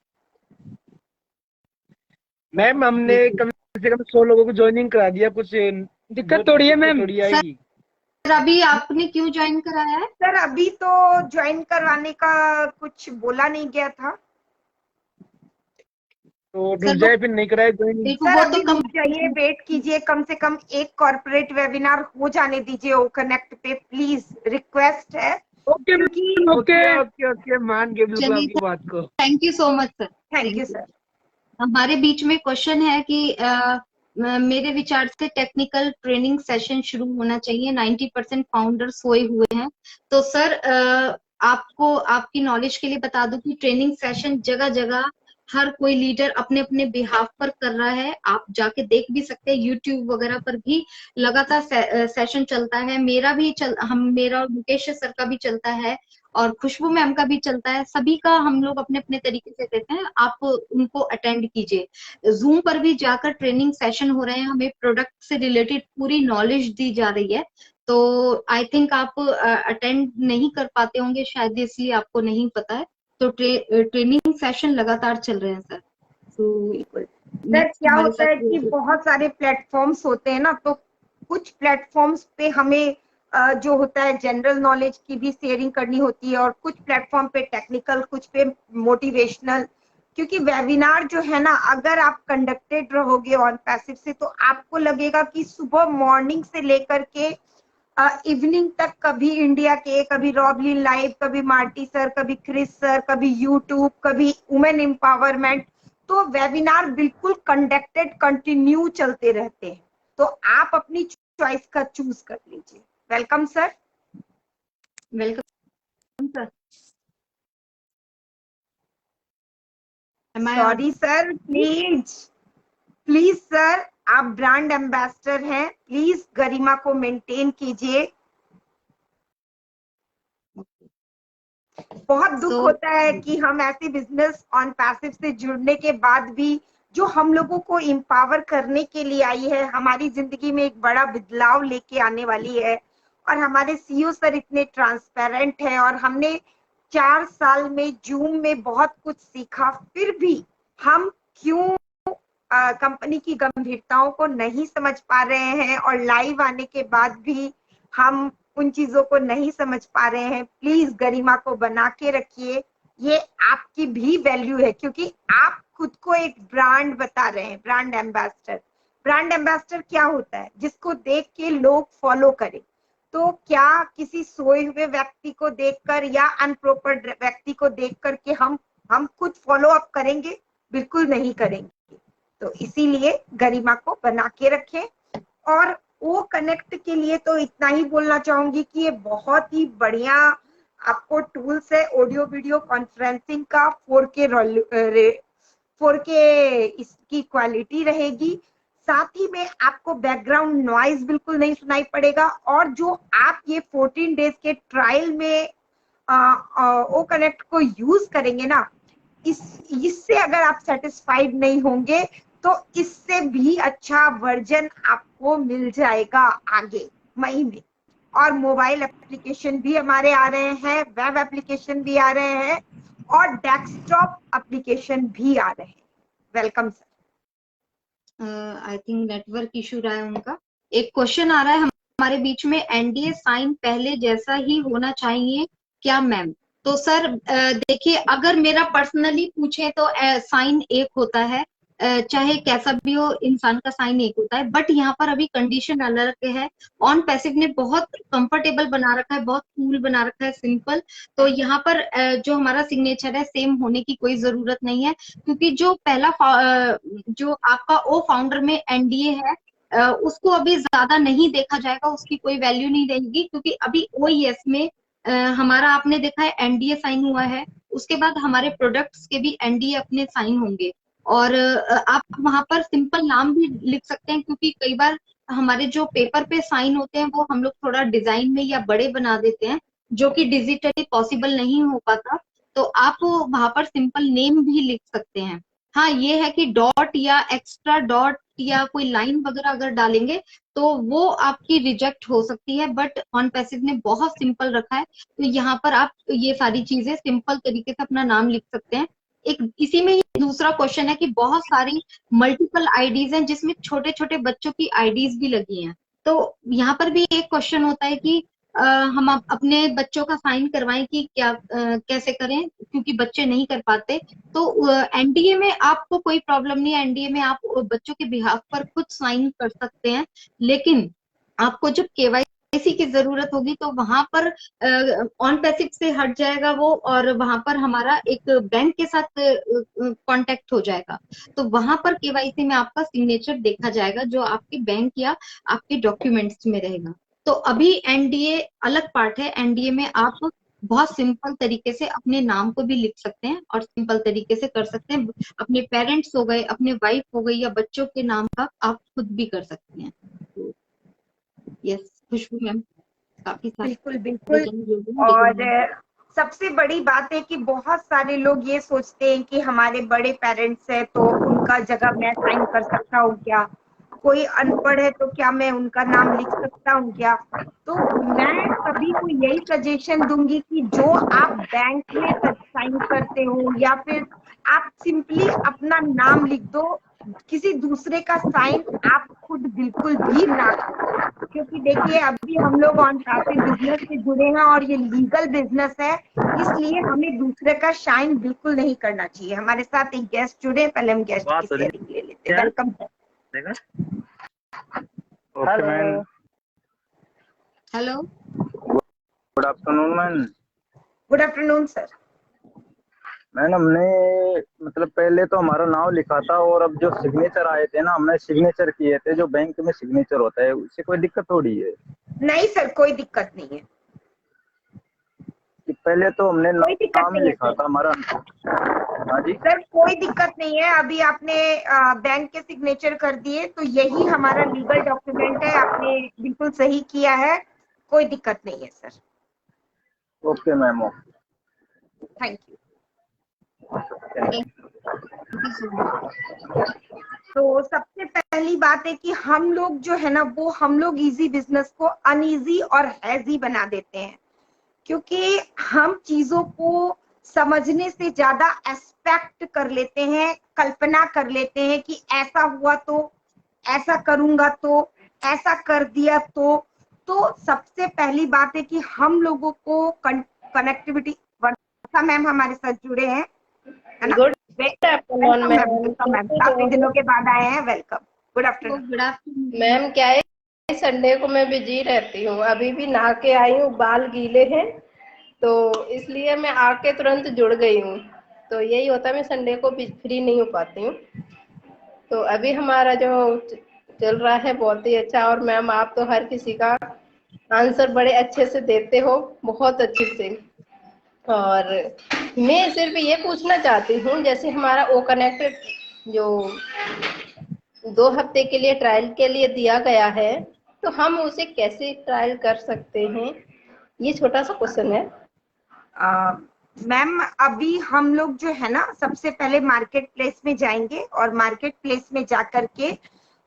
मैम हमने कम से कम 100 लोगों को ज्वाइनिंग करा दिया, कुछ दिक्कत थोड़ी है मैम? सर अभी आपने क्यों ज्वाइन कराया है? सर अभी तो ज्वाइन करवाने का कुछ बोला नहीं गया था, तो रुक जाए फिर नहीं कराए ज्वाइनिंग। बिल्कुल, सर वो अभी तो कम रुक जाइए, वेट कीजिए, कम से कम एक कॉर्पोरेट वेबिनार हो जाने दीजिए ओ कनेक्ट पे, प्लीज रिक्वेस्ट है। ओके क्योंकि ओके ओके ओके मान गए बिल्कुल चलिए आपकी बात को। Thank you so much sir. Thank you sir. हमारे बीच में क्वेश्चन है कि मेरे विचार से टेक्निकल ट्रेनिंग सेशन शुरू होना चाहिए, 90% फाउंडर सोए हुए हैं। तो सर आपको आपकी नॉलेज के लिए बता दूं कि ट्रेनिंग सेशन जगह जगह हर कोई लीडर अपने अपने बिहाफ पर कर रहा है, आप जाके देख भी सकते हैं, यूट्यूब वगैरह पर भी लगातार सेशन चलता है। मेरा और मुकेश सर का भी चलता है और खुशबू मैम का भी चलता है, सभी का हम लोग अपने अपने तरीके से देते हैं, आप उनको अटेंड कीजिए। जूम पर भी जाकर ट्रेनिंग सेशन हो रहे हैं, हमें प्रोडक्ट से रिलेटेड पूरी नॉलेज दी जा रही है। तो आई थिंक आप अटेंड नहीं कर पाते होंगे शायद, इसलिए आपको नहीं पता है। तो ट्रेनिंग सेशन लगातार चल रहे हैं सर। तो सर क्या होता है कि बहुत सारे प्लेटफॉर्म्स होते हैं ना, तो कुछ प्लेटफॉर्म्स पे हमें जो होता है जनरल नॉलेज की भी शेयरिंग करनी होती है, और कुछ प्लेटफॉर्म पे टेक्निकल, कुछ पे मोटिवेशनल। क्योंकि वेबिनार जो है ना, अगर आप कंडक्टेड रहोगे ऑन पैसिव से, तो आपको लगेगा कि सुबह मॉर्निंग से लेकर के इवनिंग तक कभी इंडिया के, कभी रॉबलिन लाइव, कभी मार्टी सर, कभी क्रिस सर, कभी यूट्यूब, कभी वुमेन एम्पावरमेंट, तो वेबिनार बिल्कुल कंडक्टेड कंटिन्यू चलते रहते हैं। तो आप अपनी चॉइस का चूज कर लीजिए। Welcome sir. Welcome sir. Sorry sir, please sir, आप ब्रांड एम्बेसडर हैं, प्लीज गरिमा को मेंटेन कीजिए। बहुत दुख होता है कि हम ऐसे बिजनेस ऑन पैसिव से जुड़ने के बाद भी, जो हम लोगों को एम्पावर करने के लिए आई है, हमारी जिंदगी में एक बड़ा बदलाव लेके आने वाली है, और हमारे CEO सर इतने ट्रांसपेरेंट है, और हमने 4 साल में जूम में बहुत कुछ सीखा, फिर भी हम क्यों कंपनी की गंभीरताओं को नहीं समझ पा रहे हैं, और लाइव आने के बाद भी हम उन चीजों को नहीं समझ पा रहे हैं। प्लीज गरिमा को बना के रखिए, ये आपकी भी वैल्यू है, क्योंकि आप खुद को एक ब्रांड बता रहे हैं, ब्रांड एम्बेसडर। ब्रांड एम्बेसडर क्या होता है? जिसको देख के लोग फॉलो करें। तो क्या किसी सोए हुए व्यक्ति को देखकर या अनप्रॉपर व्यक्ति को देख करके हम खुद फॉलो अप करेंगे? बिल्कुल नहीं करेंगे। तो इसीलिए गरिमा को बना के रखें। और वो कनेक्ट के लिए तो इतना ही बोलना चाहूंगी कि ये बहुत ही बढ़िया आपको टूल्स है, ऑडियो वीडियो कॉन्फ्रेंसिंग का, 4K इसकी क्वालिटी रहेगी। साथ ही में आपको बैकग्राउंड नॉइज बिल्कुल नहीं सुनाई पड़ेगा, और जो आप ये 14 डेज के ट्रायल में ओ कनेक्ट को यूज करेंगे ना, इससे अगर आप सेटिस्फाइड नहीं होंगे तो इससे भी अच्छा वर्जन आपको मिल जाएगा आगे मई में। और मोबाइल एप्लीकेशन भी हमारे आ रहे हैं, वेब एप्लीकेशन भी आ रहे हैं, और डेस्कटॉप एप्लीकेशन भी आ रहे हैं। Welcome sir. आई थिंक नेटवर्क इशू रहा है उनका। एक क्वेश्चन आ रहा है हमारे बीच में, NDA साइन पहले जैसा ही होना चाहिए क्या मैम? तो सर देखिए, अगर मेरा पर्सनली पूछे तो साइन एक होता है, चाहे कैसा भी हो, इंसान का साइन एक होता है, बट यहाँ पर अभी कंडीशन अलग है। ऑन पैसिव ने बहुत कंफर्टेबल बना रखा है, बहुत कूल बना रखा है, सिंपल। तो यहाँ पर जो हमारा सिग्नेचर है सेम होने की कोई जरूरत नहीं है, क्योंकि जो पहला जो आपका ओ फाउंडर में NDA है उसको अभी ज्यादा नहीं देखा जाएगा, उसकी कोई वैल्यू नहीं रहेगी, क्योंकि अभी OES में हमारा आपने देखा है NDA साइन हुआ है, उसके बाद हमारे प्रोडक्ट्स के भी NDA अपने साइन होंगे। और आप वहां पर सिंपल नाम भी लिख सकते हैं, क्योंकि कई बार हमारे जो पेपर पे साइन होते हैं वो हम लोग थोड़ा डिजाइन में या बड़े बना देते हैं, जो कि डिजिटली पॉसिबल नहीं हो पाता, तो आप वहां पर सिंपल नेम भी लिख सकते हैं। हाँ, ये है कि डॉट या एक्स्ट्रा डॉट या कोई लाइन वगैरह अगर डालेंगे तो वो आपकी रिजेक्ट हो सकती है, बट ऑन पैसिव ने बहुत सिंपल रखा है, तो यहाँ पर आप ये सारी चीजें सिंपल तरीके से अपना नाम लिख सकते हैं। एक इसी में ही दूसरा क्वेश्चन है कि बहुत सारी मल्टीपल आईडीज हैं जिसमें छोटे छोटे बच्चों की आईडीज भी लगी हैं, तो यहाँ पर भी एक क्वेश्चन होता है कि हम अपने बच्चों का साइन करवाएं कि क्या कैसे करें, क्योंकि बच्चे नहीं कर पाते। तो एनडीए में आपको कोई प्रॉब्लम नहीं है, एनडीए में आप बच्चों के बिहाफ पर खुद साइन कर सकते हैं, लेकिन आपको जब केवाईसी की जरूरत होगी तो वहां पर ऑन पैसिव से हट जाएगा वो, और वहां पर हमारा एक बैंक के साथ कांटेक्ट हो जाएगा, तो वहां पर केवाईसी में आपका सिग्नेचर देखा जाएगा जो आपके बैंक या आपके डॉक्यूमेंट्स में रहेगा। तो अभी एनडीए अलग पार्ट है, एनडीए में आप बहुत सिंपल तरीके से अपने नाम को भी लिख सकते हैं और सिंपल तरीके से कर सकते हैं, अपने पेरेंट्स हो गए, अपने वाइफ हो गई या बच्चों के नाम का आप खुद भी कर सकते हैं। तो यस खुशबू मैम, काफी बिल्कुल बिल्कुल। और सबसे बड़ी बात है कि बहुत सारे लोग ये सोचते हैं कि हमारे बड़े पेरेंट्स हैं तो उनका जगह मैं साइन कर सकता हूँ क्या, कोई अनपढ़ है तो क्या मैं उनका नाम लिख सकता हूँ क्या। तो मैं सभी को यही सजेशन दूंगी कि जो आप बैंक में साइन करते हो या फिर आप सिंपली अपना नाम लिख दो, किसी दूसरे का साइन आप खुद बिल्कुल भी ना करो, क्योंकि देखिए अभी हम लोग ऑन पैसिव बिजनेस से जुड़े हैं और ये लीगल बिजनेस है, इसलिए हमें दूसरे का साइन बिल्कुल नहीं करना चाहिए। हमारे साथ एक गेस्ट जुड़े, पहले हम गेस्ट की शेयरिंग ले लेते हैं। Welcome sir. Okay ma'am, hello, good afternoon ma'am. Good afternoon sir. Ma'am हमने मतलब पहले तो हमारा नाम लिखा था और अब जो सिग्नेचर आए थे ना, हमने सिग्नेचर किए थे, जो बैंक में सिग्नेचर होता है उससे कोई दिक्कत थोड़ी है? नहीं सर, कोई दिक्कत नहीं है। कि पहले तो हमने नाम लिखा था हमारा। हाँ जी सर, कोई दिक्कत नहीं है, अभी आपने बैंक के सिग्नेचर कर दिए तो यही हमारा लीगल डॉक्यूमेंट है, आपने बिल्कुल सही किया है, कोई दिक्कत नहीं है sir. Okay ma'am, thank you. तो सबसे पहली बात है कि हम लोग जो है ना वो हम लोग इजी बिजनेस को अनइजी और हैजी बना देते हैं, क्योंकि हम चीजों को समझने से ज्यादा एक्सपेक्ट कर लेते हैं, कल्पना कर लेते हैं कि ऐसा हुआ तो, ऐसा करूंगा तो, ऐसा कर दिया तो सबसे पहली बात है कि हम लोगों को कनेक्टिविटी। वर्षा मैम हमारे साथ जुड़े हैं, है ना? वेलकम मैम, काफी दिनों के बाद आए हैं, welcome. Good afternoon. Good afternoon ma'am. क्या है, संडे को मैं बिजी रहती हूँ, अभी भी नहा के आई हूँ, बाल गीले हैं तो इसलिए मैं आके तुरंत जुड़ गई हूँ। तो यही होता है, मैं संडे को भी फ्री नहीं हो पाती हूँ। तो अभी हमारा जो चल रहा है बहुत ही अच्छा, और मैम आप तो हर किसी का आंसर बड़े अच्छे से देते हो, बहुत अच्छे से। और मैं सिर्फ ये पूछना चाहती हूँ, जैसे हमारा ओ कनेक्ट जो 2 हफ्ते के लिए ट्रायल के लिए दिया गया है, तो हम उसे कैसे ट्रायल कर सकते हैं, ये छोटा सा क्वेश्चन है। मैम अभी हम लोग जो है ना सबसे पहले मार्केट प्लेस में जाएंगे और मार्केट प्लेस में जाकर के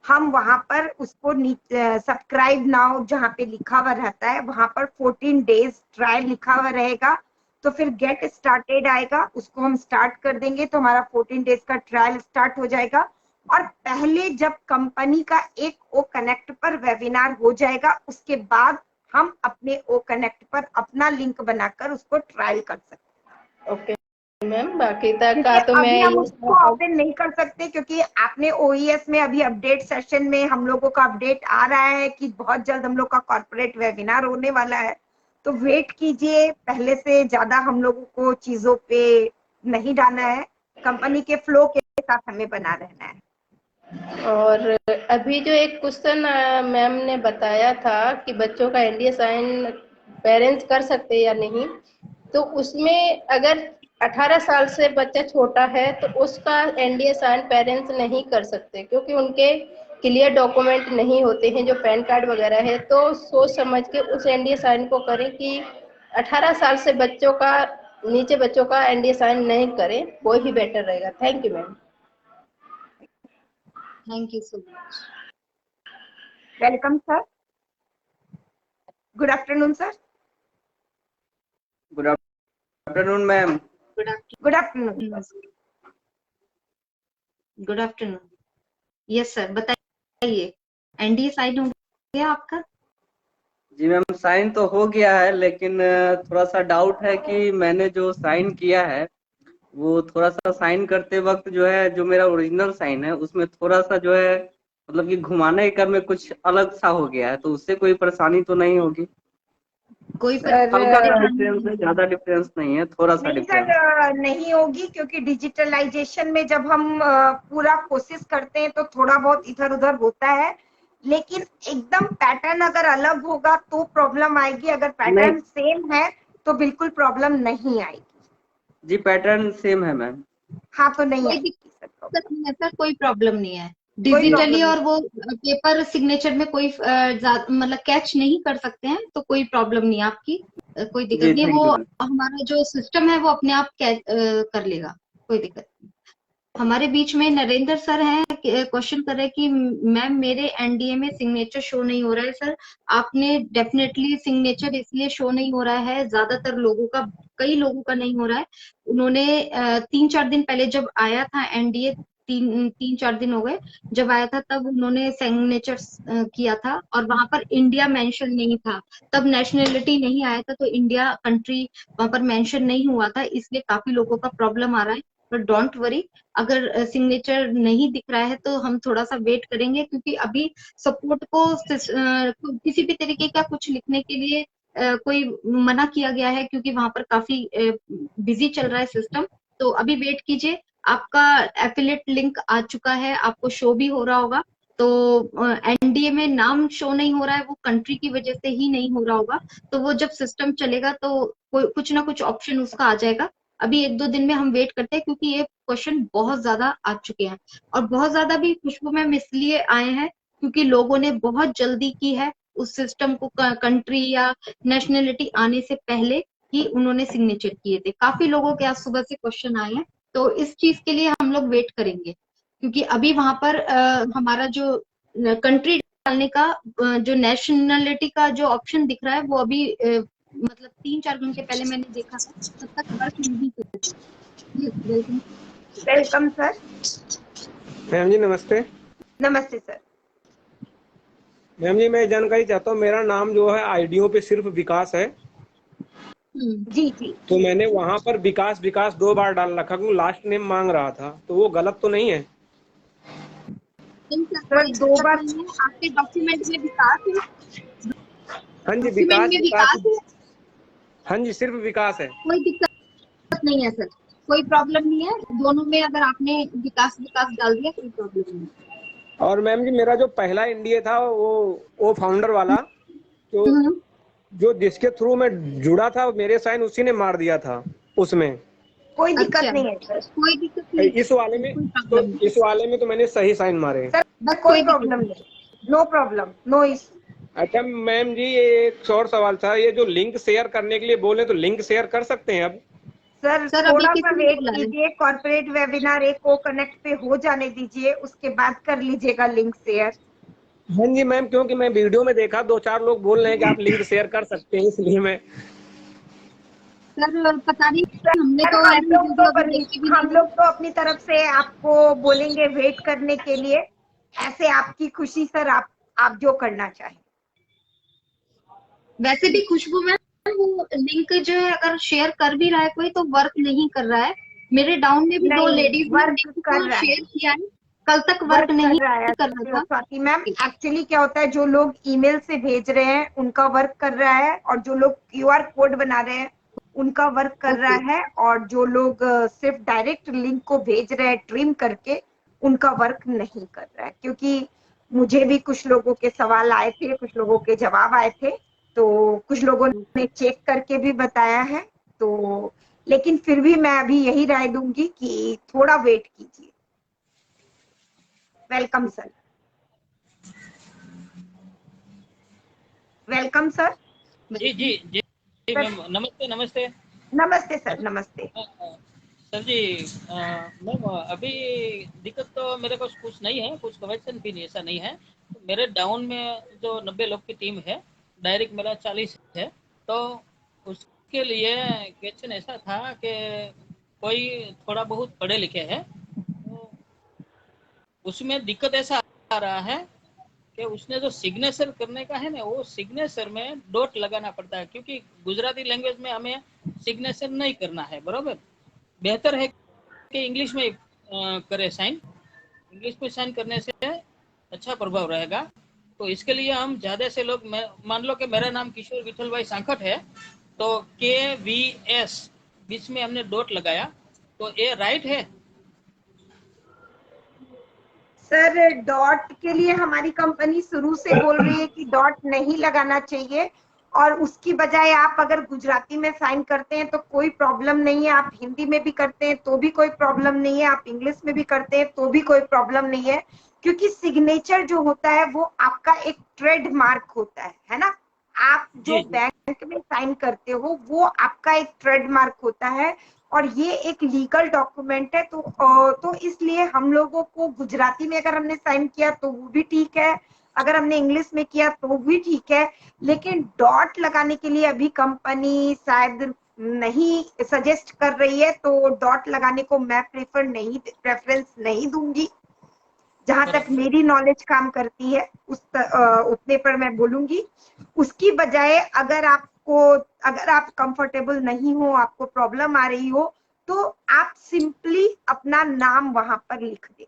हम वहां पर उसको सब्सक्राइब नाउ जहाँ पे लिखा हुआ रहता है वहां पर 14 डेज ट्रायल लिखा हुआ रहेगा, तो फिर गेट स्टार्टेड आएगा, उसको हम स्टार्ट कर देंगे तो हमारा 14 डेज का ट्रायल स्टार्ट हो जाएगा। और पहले जब कंपनी का एक ओ कनेक्ट पर वेबिनार हो जाएगा उसके बाद हम अपने ओ कनेक्ट पर अपना लिंक बनाकर उसको ट्रायल कर सकते हैं। ओके मैम, बाकी तक का तो मैं हम उसको ओपन नहीं कर सकते क्योंकि आपने ओईएस में अभी अपडेट सेशन में हम लोगों का अपडेट आ रहा है कि बहुत जल्द हम लोग का कॉर्पोरेट वेबिनार होने वाला है, तो वेट कीजिए, पहले से ज्यादा हम लोगों को चीजों पे नहीं डालना है, कंपनी के फ्लो के साथ हमें बना रहना है। और अभी जो एक क्वेश्चन मैम ने बताया था कि बच्चों का एनडीए साइन पेरेंट्स कर सकते या नहीं, तो उसमें अगर 18 साल से बच्चा छोटा है तो उसका एनडीए साइन पेरेंट्स नहीं कर सकते, क्योंकि उनके क्लियर डॉक्यूमेंट नहीं होते हैं जो पैन कार्ड वगैरह है। तो सोच समझ के उस एनडीए साइन को करें कि 18 साल से बच्चों का नीचे बच्चों का एनडीए साइन नहीं करें, वो ही बेटर रहेगा। Thank you ma'am. Thank you so much. Welcome sir. Good afternoon sir. Good afternoon ma'am. Good afternoon. Good afternoon. Yes sir, बताइए, एनडीए साइन हो गया आपका? जी मैम, साइन तो हो गया है, लेकिन थोड़ा सा डाउट है कि मैंने जो साइन किया है वो थोड़ा सा साइन करते वक्त जो है, जो मेरा ओरिजिनल साइन है उसमें थोड़ा सा जो है मतलब कि घुमाने के क्रम में कुछ अलग सा हो गया है, तो उससे कोई परेशानी तो नहीं होगी? कोई सर हल्का सा डिफरेंस है, ज्यादा डिफरेंस नहीं है, थोड़ा सा नहीं डिफरेंस। सर, नहीं होगी, क्योंकि डिजिटलाइजेशन में जब हम पूरा कोशिश करते हैं तो थोड़ा बहुत इधर उधर होता है, लेकिन एकदम पैटर्न अगर अलग होगा तो प्रॉब्लम आएगी। अगर पैटर्न सेम है तो बिल्कुल प्रॉब्लम नहीं आएगी। जी पैटर्न सेम है मैम। हाँ, तो नहीं कोई आएगी सर दिक्कत प्रॉब्लम। नहीं है सर, कोई प्रॉब्लम नहीं है। कोई डिजिटली प्रॉब्लम और वो पेपर सिग्नेचर में कोई मतलब कैच नहीं कर सकते हैं, तो कोई प्रॉब्लम नहीं है आपकी। कोई दिक्कत जी नहीं है, थैंक वो यू मैम। हमारा जो सिस्टम है वो अपने आप कर लेगा, कोई दिक्कत नहीं। हमारे बीच में नरेंद्र सर हैं, क्वेश्चन कर रहे हैं कि मैम मेरे एनडीए में सिग्नेचर शो नहीं हो रहा है। सर आपने डेफिनेटली सिग्नेचर इसलिए शो नहीं हो रहा है, ज्यादातर लोगों का, कई लोगों का नहीं हो रहा है। उन्होंने 3-4 दिन पहले जब आया था एनडीए, 3-4 दिन हो गए जब आया था, तब उन्होंने सिग्नेचर किया था और वहां पर इंडिया मेंशन नहीं था, तब नेशनलिटी नहीं आया था, तो इंडिया कंट्री वहां पर मेंशन नहीं हुआ था, इसलिए काफी लोगों का प्रॉब्लम आ रहा है। बट डोंट वरी, अगर सिग्नेचर नहीं दिख रहा है तो हम थोड़ा सा वेट करेंगे, क्योंकि अभी सपोर्ट को किसी भी तरीके का कुछ लिखने के लिए कोई मना किया गया है, क्योंकि वहां पर काफी बिजी चल रहा है सिस्टम। तो अभी वेट कीजिए, आपका एफिलिएट लिंक आ चुका है, आपको शो भी हो रहा होगा। तो एनडीए में नाम शो नहीं हो रहा है, वो कंट्री की वजह से ही नहीं हो रहा होगा। तो वो जब सिस्टम चलेगा तो कुछ ना कुछ ऑप्शन उसका आ जाएगा। अभी 1-2 दिन में हम वेट करते हैं, क्योंकि ये क्वेश्चन बहुत ज्यादा आ चुके हैं, और बहुत ज्यादा भी खुशबू मैम इसलिए आए हैं क्योंकि लोगों ने बहुत जल्दी की है उस सिस्टम को, कंट्री या नेशनलिटी आने से पहले ही उन्होंने सिग्नेचर किए थे। काफी लोगों के आज सुबह से क्वेश्चन आए हैं, तो इस चीज के लिए हम लोग वेट करेंगे, क्योंकि अभी वहां पर हमारा जो कंट्री डालने का जो नेशनलिटी का जो ऑप्शन दिख रहा है वो अभी मतलब 3-4 घंटे पहले मैंने देखा था, तब तक वर्क नहीं कर रहा। Welcome sir. मैम जी नमस्ते। नमस्ते सर। मैम जी मैं जानकारी चाहता हूँ, मेरा नाम जो है आईडियो पे सिर्फ विकास है, जी जी। तो मैंने वहाँ पर विकास विकास 2 बार डाल रखा, क्योंकि लास्ट नेम मांग रहा था, तो वो गलत तो नहीं है? सर 2 बार आपके डॉक्यूमेंट में विकास है? हाँ जी डॉक्यूमेंट में विकास है? हाँ जी सिर्फ विकास है। कोई दिक्कत नहीं है सर, कोई प्रॉब्लम नहीं है, दोनों में अगर आपने विकास विकास डाल दिया कोई प्रॉब्लम नहीं। और मैम जी मेरा जो पहला एनडीए था वो फाउंडर वाला, तो जो जिसके थ्रू मैं जुड़ा था मेरे साइन उसी ने मार दिया था उसमें। कोई दिक्कत नहीं है सर। कोई दिक्कत नहीं। इस वाले में तो मैंने सही साइन मारे। सर कोई प्रॉब्लम नहीं, नो प्रॉब्लम, नो इशू। अच्छा मैम जी एक और सवाल था, ये जो लिंक शेयर करने के लिए बोले तो लिंक शेयर कर सकते हैं अब? सर थोड़ा सा वेट कीजिए, कॉर्पोरेट वेबिनार एक को कनेक्ट पे हो जाने दीजिए, उसके बाद कर लीजिएगा लिंक शेयर। हाँ जी मैम, क्योंकि मैं वीडियो में देखा 2-4 लोग बोल रहे हैं कि आप लिंक शेयर कर सकते हैं, इसलिए मैं। सर पता नहीं, हमने तो हम लोग तो अपनी तरफ से आपको बोलेंगे वेट करने के लिए, ऐसे आपकी खुशी सर, आप जो करना चाहें। वैसे भी खुशबू में वो लिंक जो है अगर शेयर कर भी रहा है कोई, तो वर्क नहीं कर रहा है। मेरे डाउन में भी 2 लेडीज ने लिंक को शेयर किया है, कल तक वर्क नहीं कर रहा था। स्वाति मैम एक्चुअली क्या होता है, जो लोग ईमेल से भेज रहे हैं उनका वर्क कर रहा है, और जो लोग क्यूआर कोड बना रहे हैं उनका वर्क कर रहा है, और जो लोग सिर्फ डायरेक्ट लिंक को भेज रहे हैं ट्रिम करके उनका वर्क नहीं कर रहा है। क्योंकि मुझे भी कुछ लोगों के सवाल आए थे, कुछ लोगों के जवाब आए थे, तो कुछ लोगों ने चेक करके भी बताया है, तो लेकिन फिर भी मैं अभी यही राय दूंगी कि थोड़ा वेट कीजिए। Welcome sir. Welcome sir. जी जी जी मैम नमस्ते नमस्ते। नमस्ते सर, नमस्ते। सर जी मैम अभी दिक्कत तो मेरे को कुछ नहीं है, कुछ कनेक्शन भी नहीं, ऐसा नहीं है। मेरे डाउन में जो 90 लोग की टीम है, डायरेक्ट मेरा 40 है, तो उसके लिए क्वेश्चन ऐसा था कि कोई थोड़ा बहुत पढ़े लिखे है, तो उसमें दिक्कत ऐसा आ रहा है कि उसने जो सिग्नेचर करने का है ना, वो सिग्नेचर में डॉट लगाना पड़ता है, क्योंकि गुजराती लैंग्वेज में हमें सिग्नेचर नहीं करना है, बराबर। बेहतर है कि इंग्लिश में करे साइन, इंग्लिश में साइन करने से अच्छा प्रभाव रहेगा। तो इसके लिए हम ज्यादा से लोग, मान लो कि मेरा नाम किशोर विठल भाई सांखट है, तो KVS बीच में हमने डॉट लगाया, तो ये राइट है? सर डॉट के लिए हमारी कंपनी शुरू से बोल रही है कि डॉट नहीं लगाना चाहिए, और उसकी बजाय आप अगर गुजराती में साइन करते हैं तो कोई प्रॉब्लम नहीं है, आप हिंदी में भी करते हैं तो भी कोई प्रॉब्लम नहीं है, आप इंग्लिश में भी करते हैं तो भी कोई प्रॉब्लम नहीं है, क्योंकि सिग्नेचर जो होता है वो आपका एक ट्रेडमार्क होता है ना। आप जो बैंक में साइन करते हो वो आपका एक ट्रेडमार्क होता है, और ये एक लीगल डॉक्यूमेंट है। तो इसलिए हम लोगों को गुजराती में अगर हमने साइन किया तो वो भी ठीक है, अगर हमने इंग्लिश में किया तो भी ठीक है, लेकिन डॉट लगाने के लिए अभी कंपनी शायद नहीं सजेस्ट कर रही है, तो डॉट लगाने को मैं प्रेफरेंस नहीं दूंगी। जहां तक मेरी नॉलेज काम करती है उतने पर मैं बोलूंगी। उसकी बजाय अगर आप कंफर्टेबल नहीं हो, आपको प्रॉब्लम आ रही हो, तो आप सिंपली अपना नाम वहां पर लिख दे,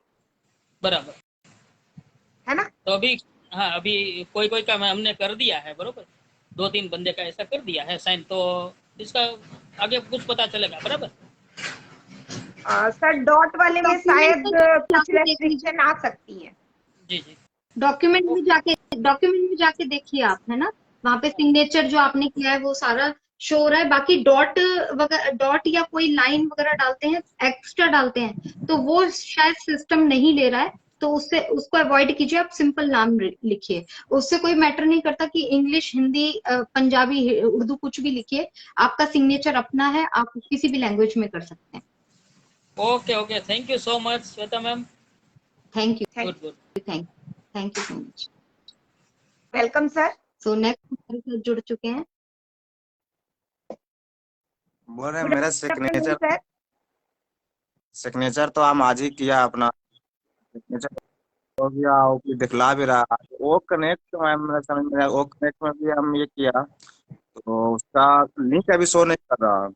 बराबर है ना। तो अभी हाँ, अभी कोई का हमने कर दिया है, बरोबर, 2-3 बंदे का ऐसा कर दिया है साइन, तो इसका आगे कुछ पता चलेगा, बराबर। सर डॉट वाले में शायद कुछ रेस्ट्रिक्शन आ सकती है। जी जी। डॉक्यूमेंट में जाके देखिए आप, है ना, वहाँ पे सिग्नेचर जो आपने किया है वो सारा शो हो रहा है। बाकी डॉट या कोई लाइन वगैरह डालते हैं, एक्स्ट्रा डालते हैं, तो वो शायद सिस्टम नहीं ले रहा है, तो उसको अवॉइड कीजिए। आप सिंपल नाम लिखिए, उससे कोई मैटर नहीं करता कि इंग्लिश, हिंदी, पंजाबी, उर्दू, कुछ भी लिखिए, आपका सिग्नेचर अपना है, आप किसी भी लैंग्वेज में कर सकते हैं। Okay, thank you so much Shweta ma'am. Thank you, good thank you so much. Welcome sir. So next हमारे साथ जुड़ चुके हैं, बोल रहे हैं मेरा सिग्नेचर तो हम आज ही किया, अपना सिग्नेचर हो गया, वो दिखला भी रहा। वो कनेक्ट मैम समझ में, वो कनेक्ट में भी हम ये किया, तो उसका लिंक अभी शो नहीं कर रहा।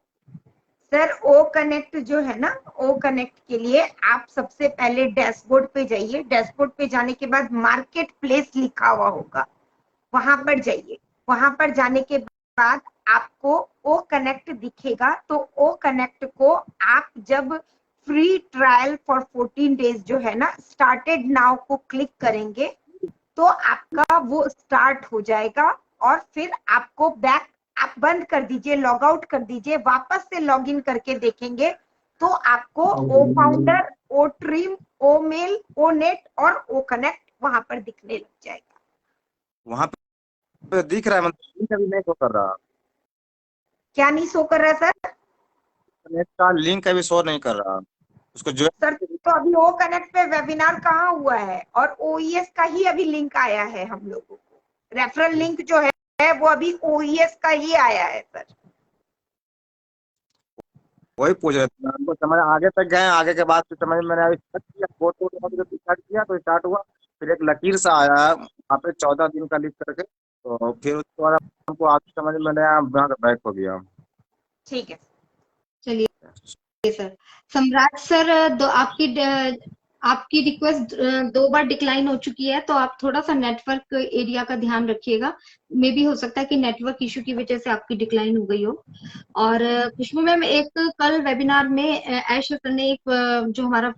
सर ओ कनेक्ट जो है ना, ओ कनेक्ट के लिए आप सबसे पहले डैशबोर्ड पे जाइए। डैशबोर्ड पे जाने के बाद मार्केट प्लेस लिखा हुआ होगा, वहां पर जाइए। वहां पर जाने के बाद आपको ओ कनेक्ट दिखेगा, तो ओ कनेक्ट को आप जब फ्री ट्रायल फॉर 14 डेज जो है ना, स्टार्टेड नाउ को क्लिक करेंगे तो आपका वो स्टार्ट हो जाएगा, और फिर आपको बैक आप बंद कर दीजिए, लॉग आउट कर दीजिए, वापस से लॉग इन करके देखेंगे तो आपको ओ फाउंडर, ओ ट्रिम, ओ मेल, ओ नेट और ओ कनेक्ट वहां पर दिखने लग जाएगा। वहां पे दिख रहा है, मतलब लिंक अभी नहीं शो कर रहा। क्या नहीं शो कर रहा है सर? कनेक्ट का लिंक अभी शो नहीं कर रहा उसको जो सर। तो अभी ओ कनेक्ट पे वेबिनार कहाँ हुआ है, और OES का ही अभी लिंक आया है हम लोगों को। रेफरल लिंक जो है वो अभी OES का ही आया है सर। वही पूछ रहे थे, हमको समझ आगे तक गए, आगे के बाद समझ मैंने अभी स्टार्ट किया, फोटो स्टार्ट किया तो स्टार्ट हुआ, फिर एक लकीर सा आया वहाँ पे 14 दिन का लिख करके, तो फिर उसके बाद हमको आगे समझ में आया, यहाँ का बैक हो गया। ठीक है, चलिए सर। सम्राट सर, आपकी रिक्वेस्ट 2 बार डिक्लाइन हो चुकी है, तो आप थोड़ा सा नेटवर्क एरिया का ध्यान रखिएगा। मे भी हो सकता है कि नेटवर्क इशू की वजह से आपकी डिक्लाइन हो गई हो। और खुशबू मैम, एक कल वेबिनार में ऐश सर ने एक जो हमारा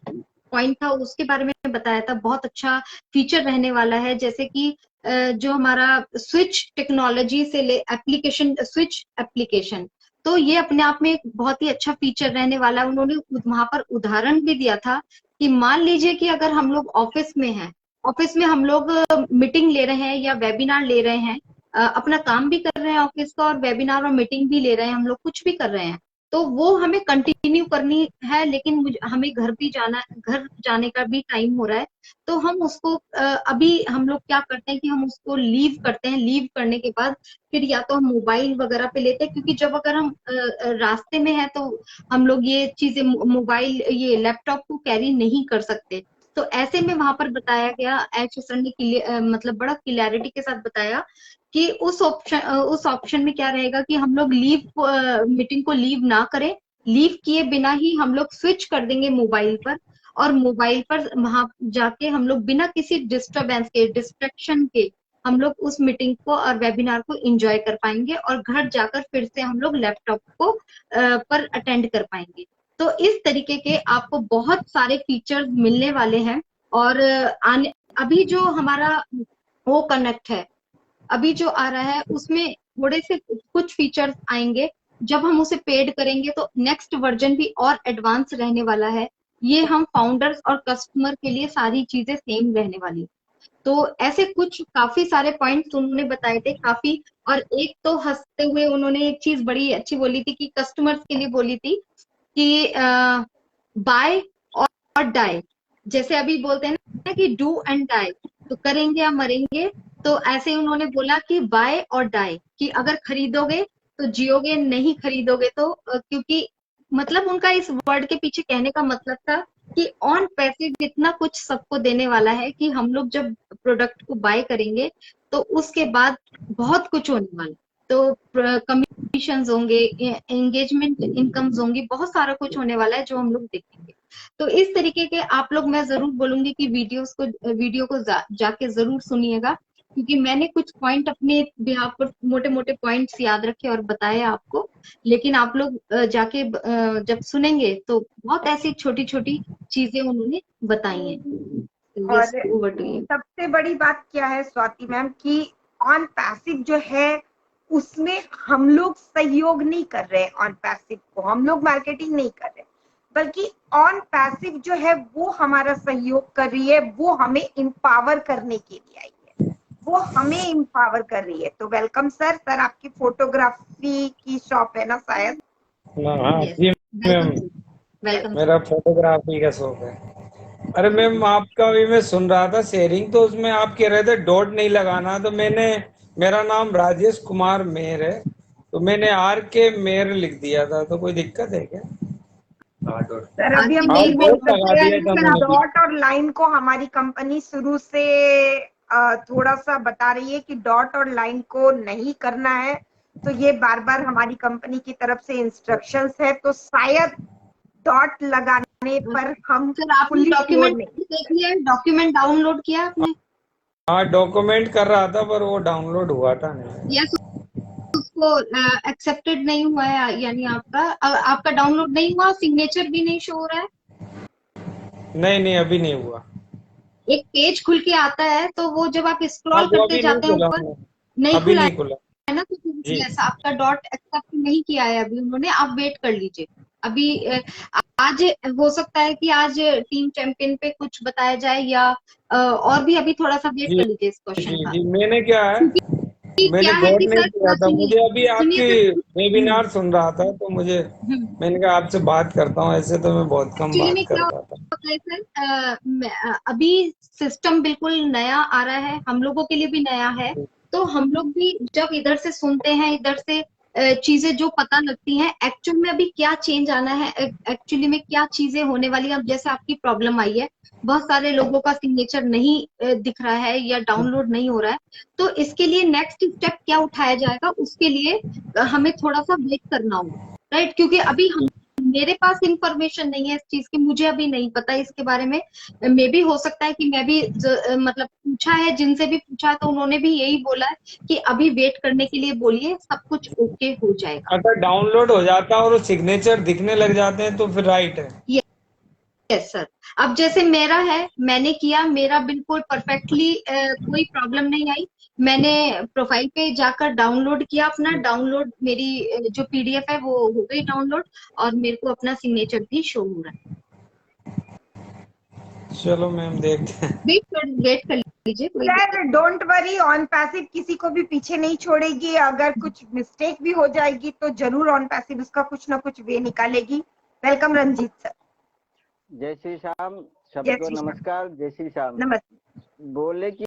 पॉइंट था उसके बारे में बताया था, बहुत अच्छा फीचर रहने वाला है, जैसे कि जो हमारा स्विच टेक्नोलॉजी से एप्लीकेशन, स्विच एप्लीकेशन, तो ये अपने आप में एक बहुत ही अच्छा फीचर रहने वाला है। उन्होंने वहां पर उदाहरण भी दिया था कि मान लीजिए कि अगर हम लोग ऑफिस में हैं, ऑफिस में हम लोग मीटिंग ले रहे हैं या वेबिनार ले रहे हैं, अपना काम भी कर रहे हैं ऑफिस का और वेबिनार और मीटिंग भी ले रहे हैं, हम लोग कुछ भी कर रहे हैं, तो वो हमें कंटिन्यू करनी है। लेकिन हमें घर जाने का भी टाइम हो रहा है, तो हम उसको अभी हम लोग क्या करते हैं कि हम उसको लीव करते हैं। लीव करने के बाद फिर या तो हम मोबाइल वगैरह पे लेते हैं, क्योंकि जब अगर हम रास्ते में है तो हम लोग ये चीजें मोबाइल ये लैपटॉप को कैरी नहीं कर सकते। तो ऐसे में वहां पर बताया गया, एच सर ने मतलब बड़ा क्लियरिटी के साथ बताया कि उस ऑप्शन में क्या रहेगा कि हम लोग मीटिंग को लीव ना करें, लीव किए बिना ही हम लोग स्विच कर देंगे मोबाइल पर, और मोबाइल पर वहां जाके हम लोग बिना किसी डिस्टरबेंस के, डिस्ट्रैक्शन के, हम लोग उस मीटिंग को और वेबिनार को एंजॉय कर पाएंगे, और घर जाकर फिर से हम लोग लैपटॉप को पर अटेंड कर पाएंगे। तो इस तरीके के आपको बहुत सारे फीचर्स मिलने वाले हैं। और अभी जो हमारा वो कनेक्ट है, अभी जो आ रहा है उसमें थोड़े से कुछ फीचर्स आएंगे। जब हम उसे पेड करेंगे तो नेक्स्ट वर्जन भी और एडवांस रहने वाला है। ये हम फाउंडर्स और कस्टमर के लिए सारी चीजें सेम रहने वाली। तो ऐसे कुछ काफी सारे पॉइंट्स उन्होंने बताए थे काफी। और एक तो हंसते हुए उन्होंने एक चीज बड़ी अच्छी बोली थी कि कस्टमर्स के लिए बोली थी कि बाय और डाई, जैसे अभी बोलते हैं ना कि डू एंड डाई, तो करेंगे या मरेंगे, तो ऐसे ही उन्होंने बोला कि बाय और डाई, कि अगर खरीदोगे तो जियोगे, नहीं खरीदोगे तो क्योंकि मतलब उनका इस वर्ड के पीछे कहने का मतलब था कि ऑन पैसिव इतना कुछ सबको देने वाला है कि हम लोग जब प्रोडक्ट को बाय करेंगे तो उसके बाद बहुत कुछ होने वाला। तो कमीशंस होंगे, एंगेजमेंट इनकम्स होंगी, बहुत सारा कुछ होने वाला है जो हम लोग देखेंगे। तो इस तरीके के आप लोग, मैं जरूर बोलूंगी कि वीडियो को जाके जरूर सुनिएगा, क्योंकि मैंने कुछ पॉइंट अपने बिहाफ पर मोटे मोटे पॉइंट्स याद रखे और बताए आपको, लेकिन आप लोग जाके जब सुनेंगे तो बहुत ऐसी छोटी छोटी चीजें उन्होंने बताई हैं। और yes, सबसे बड़ी बात क्या है स्वाति मैम कि ऑन पैसिव जो है उसमें हम लोग सहयोग नहीं कर रहे हैं। ऑन पैसिव को हम लोग मार्केटिंग नहीं कर रहे, बल्कि ऑन पैसिव जो है वो हमारा सहयोग कर रही है, वो हमें एम्पावर करने के लिए आई है, वो हमें एम्पावर कर रही है। तो वेलकम सर। सर आपकी फोटोग्राफी की शॉप है ना शायद? हाँ जी मैम, मेरा फोटोग्राफी का शौक है। अरे मैम आपका भी मैं सुन रहा था शेयरिंग, तो उसमें आप कह रहे थे डॉट नहीं लगाना, तो मेरा नाम राजेश कुमार मेहर है, तो मैंने आर के मेहर लिख दिया था, तो कोई दिक्कत है क्या? सर अभी हम नहीं बोल सकते। डॉट और लाइन को हमारी कंपनी शुरू से थोड़ा सा बता रही है कि डॉट और लाइन को नहीं करना है, तो ये बार बार हमारी कंपनी की तरफ से इंस्ट्रक्शंस है। तो शायद डॉट लगाने पर हम आपने डॉक्यूमेंट देख लिया, डॉक्यूमेंट डाउनलोड किया आपने? हाँ डॉक्यूमेंट कर रहा था पर वो डाउनलोड हुआ था नहीं। यस, उसको एक्सेप्टेड नहीं हुआ है, यानी आपका डाउनलोड नहीं हुआ, सिग्नेचर भी नहीं शो हो रहा है? नहीं अभी नहीं हुआ। एक पेज खुल के आता है, तो वो जब आप स्क्रॉल करते जाते हैं ऊपर, नहीं खुला है ना, तो यस आपका डॉट एक्सेप्ट नहीं किया है अभी उन्होंने। आप वेट कर लीजिए, अभी आज हो सकता है कि आज टीम चैंपियन पे कुछ बताया जाए, या और भी अभी थोड़ा सा वेट कर लीजिए इस क्वेश्चन का। मैंने क्या है, मैंने गौर नहीं किया था, मुझे अभी आपकी वेबिनार सुन रहा था, तो मैंने कहा आपसे बात करता हूँ, ऐसे तो मैं बहुत कम बात करता था। सर अभी सिस्टम बिल्कुल नया आ रहा है, हम लोगों के लिए भी नया है, तो हम लोग भी जब इधर से सुनते हैं, इधर से चीजें जो पता लगती हैं, एक्चुअल में अभी क्या चेंज आना है, एक्चुअली में क्या चीजें होने वाली है। अब जैसे आपकी प्रॉब्लम आई है, बहुत सारे लोगों का सिग्नेचर नहीं दिख रहा है या डाउनलोड नहीं हो रहा है, तो इसके लिए नेक्स्ट स्टेप क्या उठाया जाएगा, उसके लिए हमें थोड़ा सा वेट करना होगा, राइट? क्योंकि अभी मेरे पास इंफॉर्मेशन नहीं है इस चीज की, मुझे अभी नहीं पता इसके बारे में। मे भी हो सकता है कि मैं भी मतलब पूछा है, जिनसे भी पूछा है तो उन्होंने भी यही बोला है कि अभी वेट करने के लिए बोलिए, सब कुछ ओके हो जाएगा। अगर डाउनलोड हो जाता है और सिग्नेचर दिखने लग जाते हैं तो फिर राइट है। यस सर, अब जैसे मेरा है, मैंने किया, मेरा बिल्कुल परफेक्टली कोई प्रॉब्लम नहीं आई। मैंने प्रोफाइल पे जाकर डाउनलोड किया, अपना डाउनलोड, मेरी जो पीडीएफ है वो हो गई डाउनलोड, और मेरे को अपना सिग्नेचर भी शो हो रहा है। चलो मैम देखते हैं। वेट कर लीजिए, कोई sir don't worry, on passive किसी को भी पीछे नहीं छोड़ेगी। अगर कुछ मिस्टेक भी हो जाएगी तो जरूर ऑन पैसिव उसका कुछ ना कुछ वे निकालेगी। Welcome Ranjit sir. जय श्री श्याम, जय सबको श्री श्याम। नमस्कार। जय श्री श्याम। नमस्ते। बोले कि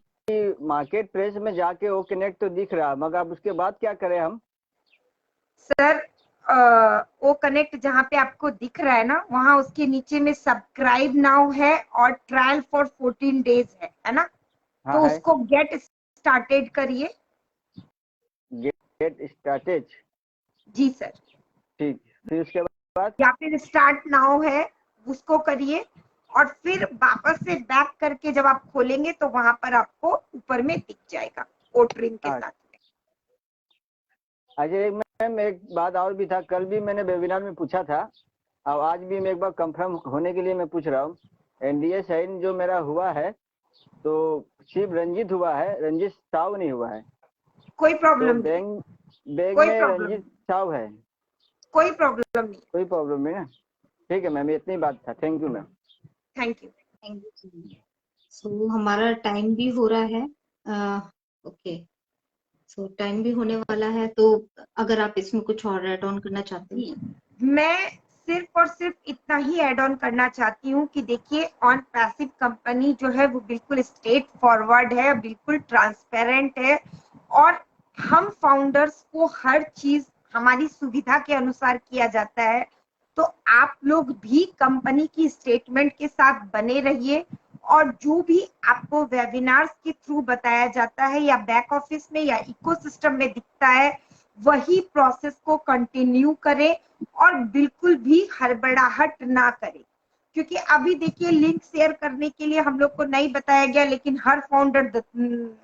मार्केट प्लेस में जाके वो कनेक्ट तो दिख रहा, मगर अब उसके बाद क्या करें हम? सर वो कनेक्ट जहाँ पे आपको दिख रहा है ना, वहाँ उसके नीचे में सब्सक्राइब नाउ है और ट्रायल फॉर 14 डेज है ना? हाँ तो है। उसको गेट स्टार्टेड करिए। Get started. जी सर। ठीक, फिर उसके बाद या फिर स्टार्ट नाउ है, उसको करिए और फिर वापस से बैक करके जब आप खोलेंगे तो वहां पर आपको ऊपर में दिख जाएगा ओटरिंग के साथ। अजय मैम एक बात और भी था, कल भी मैंने वेबिनार में पूछा था और आज भी मैं एक बार कंफर्म होने के लिए मैं पूछ रहा हूँ। एनडीए साइन जो मेरा हुआ है तो सिर्फ रंजीत हुआ है, रंजीत साव नहीं हुआ है। कोई प्रॉब्लम तो नहीं, बैंक कोई में प्रॉब्लम रंजीत साव है। कोई प्रॉब्लम नहीं। कोई प्रॉब्लम नहीं ना? ठीक है मैम, इतनी बात था। Thank you ma'am. Thank you. So हमारा टाइम भी हो रहा है। ओके, सो टाइम भी होने वाला है, तो अगर आप इसमें कुछ और ऐड ऑन करना चाहते हैं। मैं सिर्फ और सिर्फ इतना ही ऐड ऑन करना चाहती हूँ कि देखिए ऑन पैसिव कंपनी जो है वो बिल्कुल स्ट्रेट फॉरवर्ड है, बिल्कुल ट्रांसपेरेंट है और हम फाउंडर्स को हर चीज हमारी सुविधा के अनुसार किया जाता है। तो आप लोग भी कंपनी की स्टेटमेंट के साथ बने रहिए और जो भी आपको वेबिनार्स के थ्रू बताया जाता है या बैक ऑफिस में या इकोसिस्टम में दिखता है, वही प्रोसेस को कंटिन्यू करें और बिल्कुल भी हड़बड़ाहट ना करें। क्योंकि अभी देखिए लिंक शेयर करने के लिए हम लोग को नहीं बताया गया, लेकिन हर फाउंडर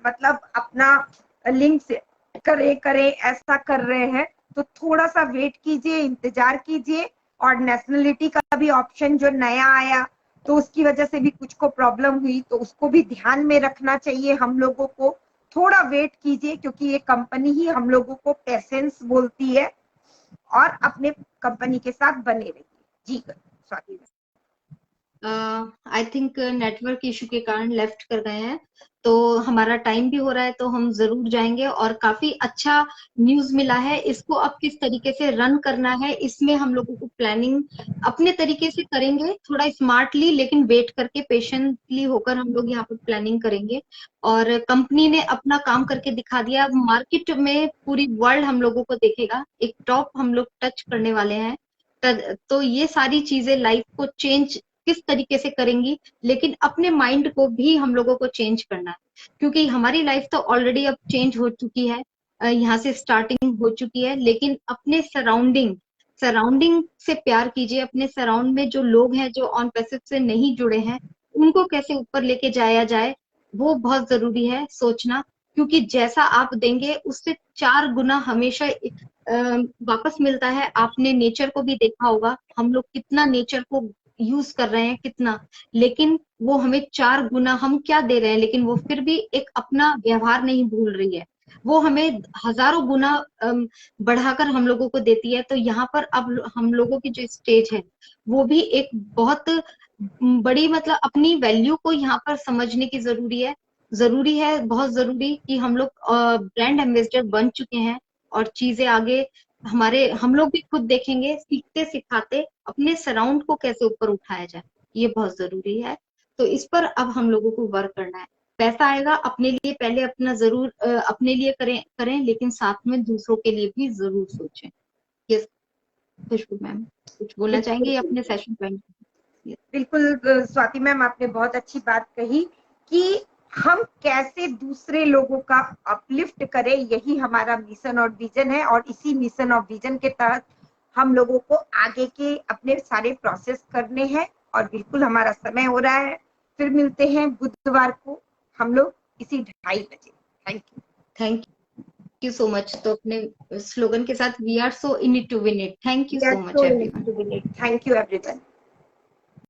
मतलब अपना लिंक शेयर करे ऐसा कर रहे हैं। तो थोड़ा सा वेट कीजिए, इंतजार कीजिए। और नेशनलिटी का भी ऑप्शन जो नया आया तो उसकी वजह से भी कुछ को प्रॉब्लम हुई, तो उसको भी ध्यान में रखना चाहिए हम लोगों को। थोड़ा वेट कीजिए क्योंकि ये कंपनी ही हम लोगों को पेशेंस बोलती है और अपने कंपनी के साथ बने रहिए। जी Swati. I think network issue के कारण लेफ्ट कर गए हैं, तो हमारा टाइम भी हो रहा है, तो हम जरूर जाएंगे। और काफी अच्छा न्यूज मिला है, इसको अब किस तरीके से रन करना है इसमें हम लोगों को प्लानिंग अपने तरीके से करेंगे, थोड़ा स्मार्टली, लेकिन वेट करके पेशेंटली होकर हम लोग यहाँ पर प्लानिंग करेंगे। और कंपनी ने अपना काम करके दिखा दिया, मार्केट में पूरी वर्ल्ड हम लोगों को देखेगा, एक टॉप हम लोग टच करने वाले हैं। तो ये सारी चीजें लाइफ को चेंज किस तरीके से करेंगी, लेकिन अपने माइंड को भी हम लोगों को चेंज करना है, क्योंकि हमारी लाइफ तो ऑलरेडी अब चेंज हो चुकी है, यहाँ से स्टार्टिंग हो चुकी है। लेकिन अपने सराउंडिंग से प्यार कीजिए। अपने सराउंड में जो लोग हैं जो ऑन पैसिव से नहीं जुड़े हैं, उनको कैसे ऊपर लेके जाया जाए, वो बहुत जरूरी है सोचना। क्योंकि जैसा आप देंगे उससे 4 गुना हमेशा वापस मिलता है। आपने नेचर को भी देखा होगा, हम लोग कितना नेचर को यूज कर रहे हैं कितना, लेकिन वो हमें 4 गुना हम क्या दे रहे हैं, लेकिन वो फिर भी एक अपना व्यवहार नहीं भूल रही है, वो हमें हजारों गुना बढ़ाकर हम लोगों को देती है। तो यहाँ पर अब हम लोगों की जो स्टेज है वो भी एक बहुत बड़ी, मतलब अपनी वैल्यू को यहाँ पर समझने की जरूरी है बहुत जरूरी कि हम लोग ब्रांड एम्बेसडर बन चुके हैं और चीजें आगे हम लोग भी खुद देखेंगे, सीखते सिखाते अपने सराउंड को कैसे ऊपर उठाया जाए, ये बहुत जरूरी है। तो इस पर अब हम लोगों को वर्क करना है। पैसा आएगा अपने लिए, पहले अपना जरूर अपने लिए करें, लेकिन साथ में दूसरों के लिए भी जरूर सोचें। यस खुशबू मैम कुछ बोलना चाहेंगे अपने सेशन पॉइंट? बिल्कुल स्वाति मैम, आपने बहुत अच्छी बात कही कि हम कैसे दूसरे लोगों का अपलिफ्ट करें, यही हमारा मिशन और विजन है। और इसी मिशन और विजन के तहत हम लोगों को आगे के अपने सारे प्रोसेस करने हैं। और बिल्कुल हमारा समय हो रहा है, फिर मिलते हैं बुधवार को हम लोग इसी 2:30 बजे। Thank you so much. तो अपने स्लोगन के साथ we are so in it to win it. Thank you so much everyone. Thank you everyone.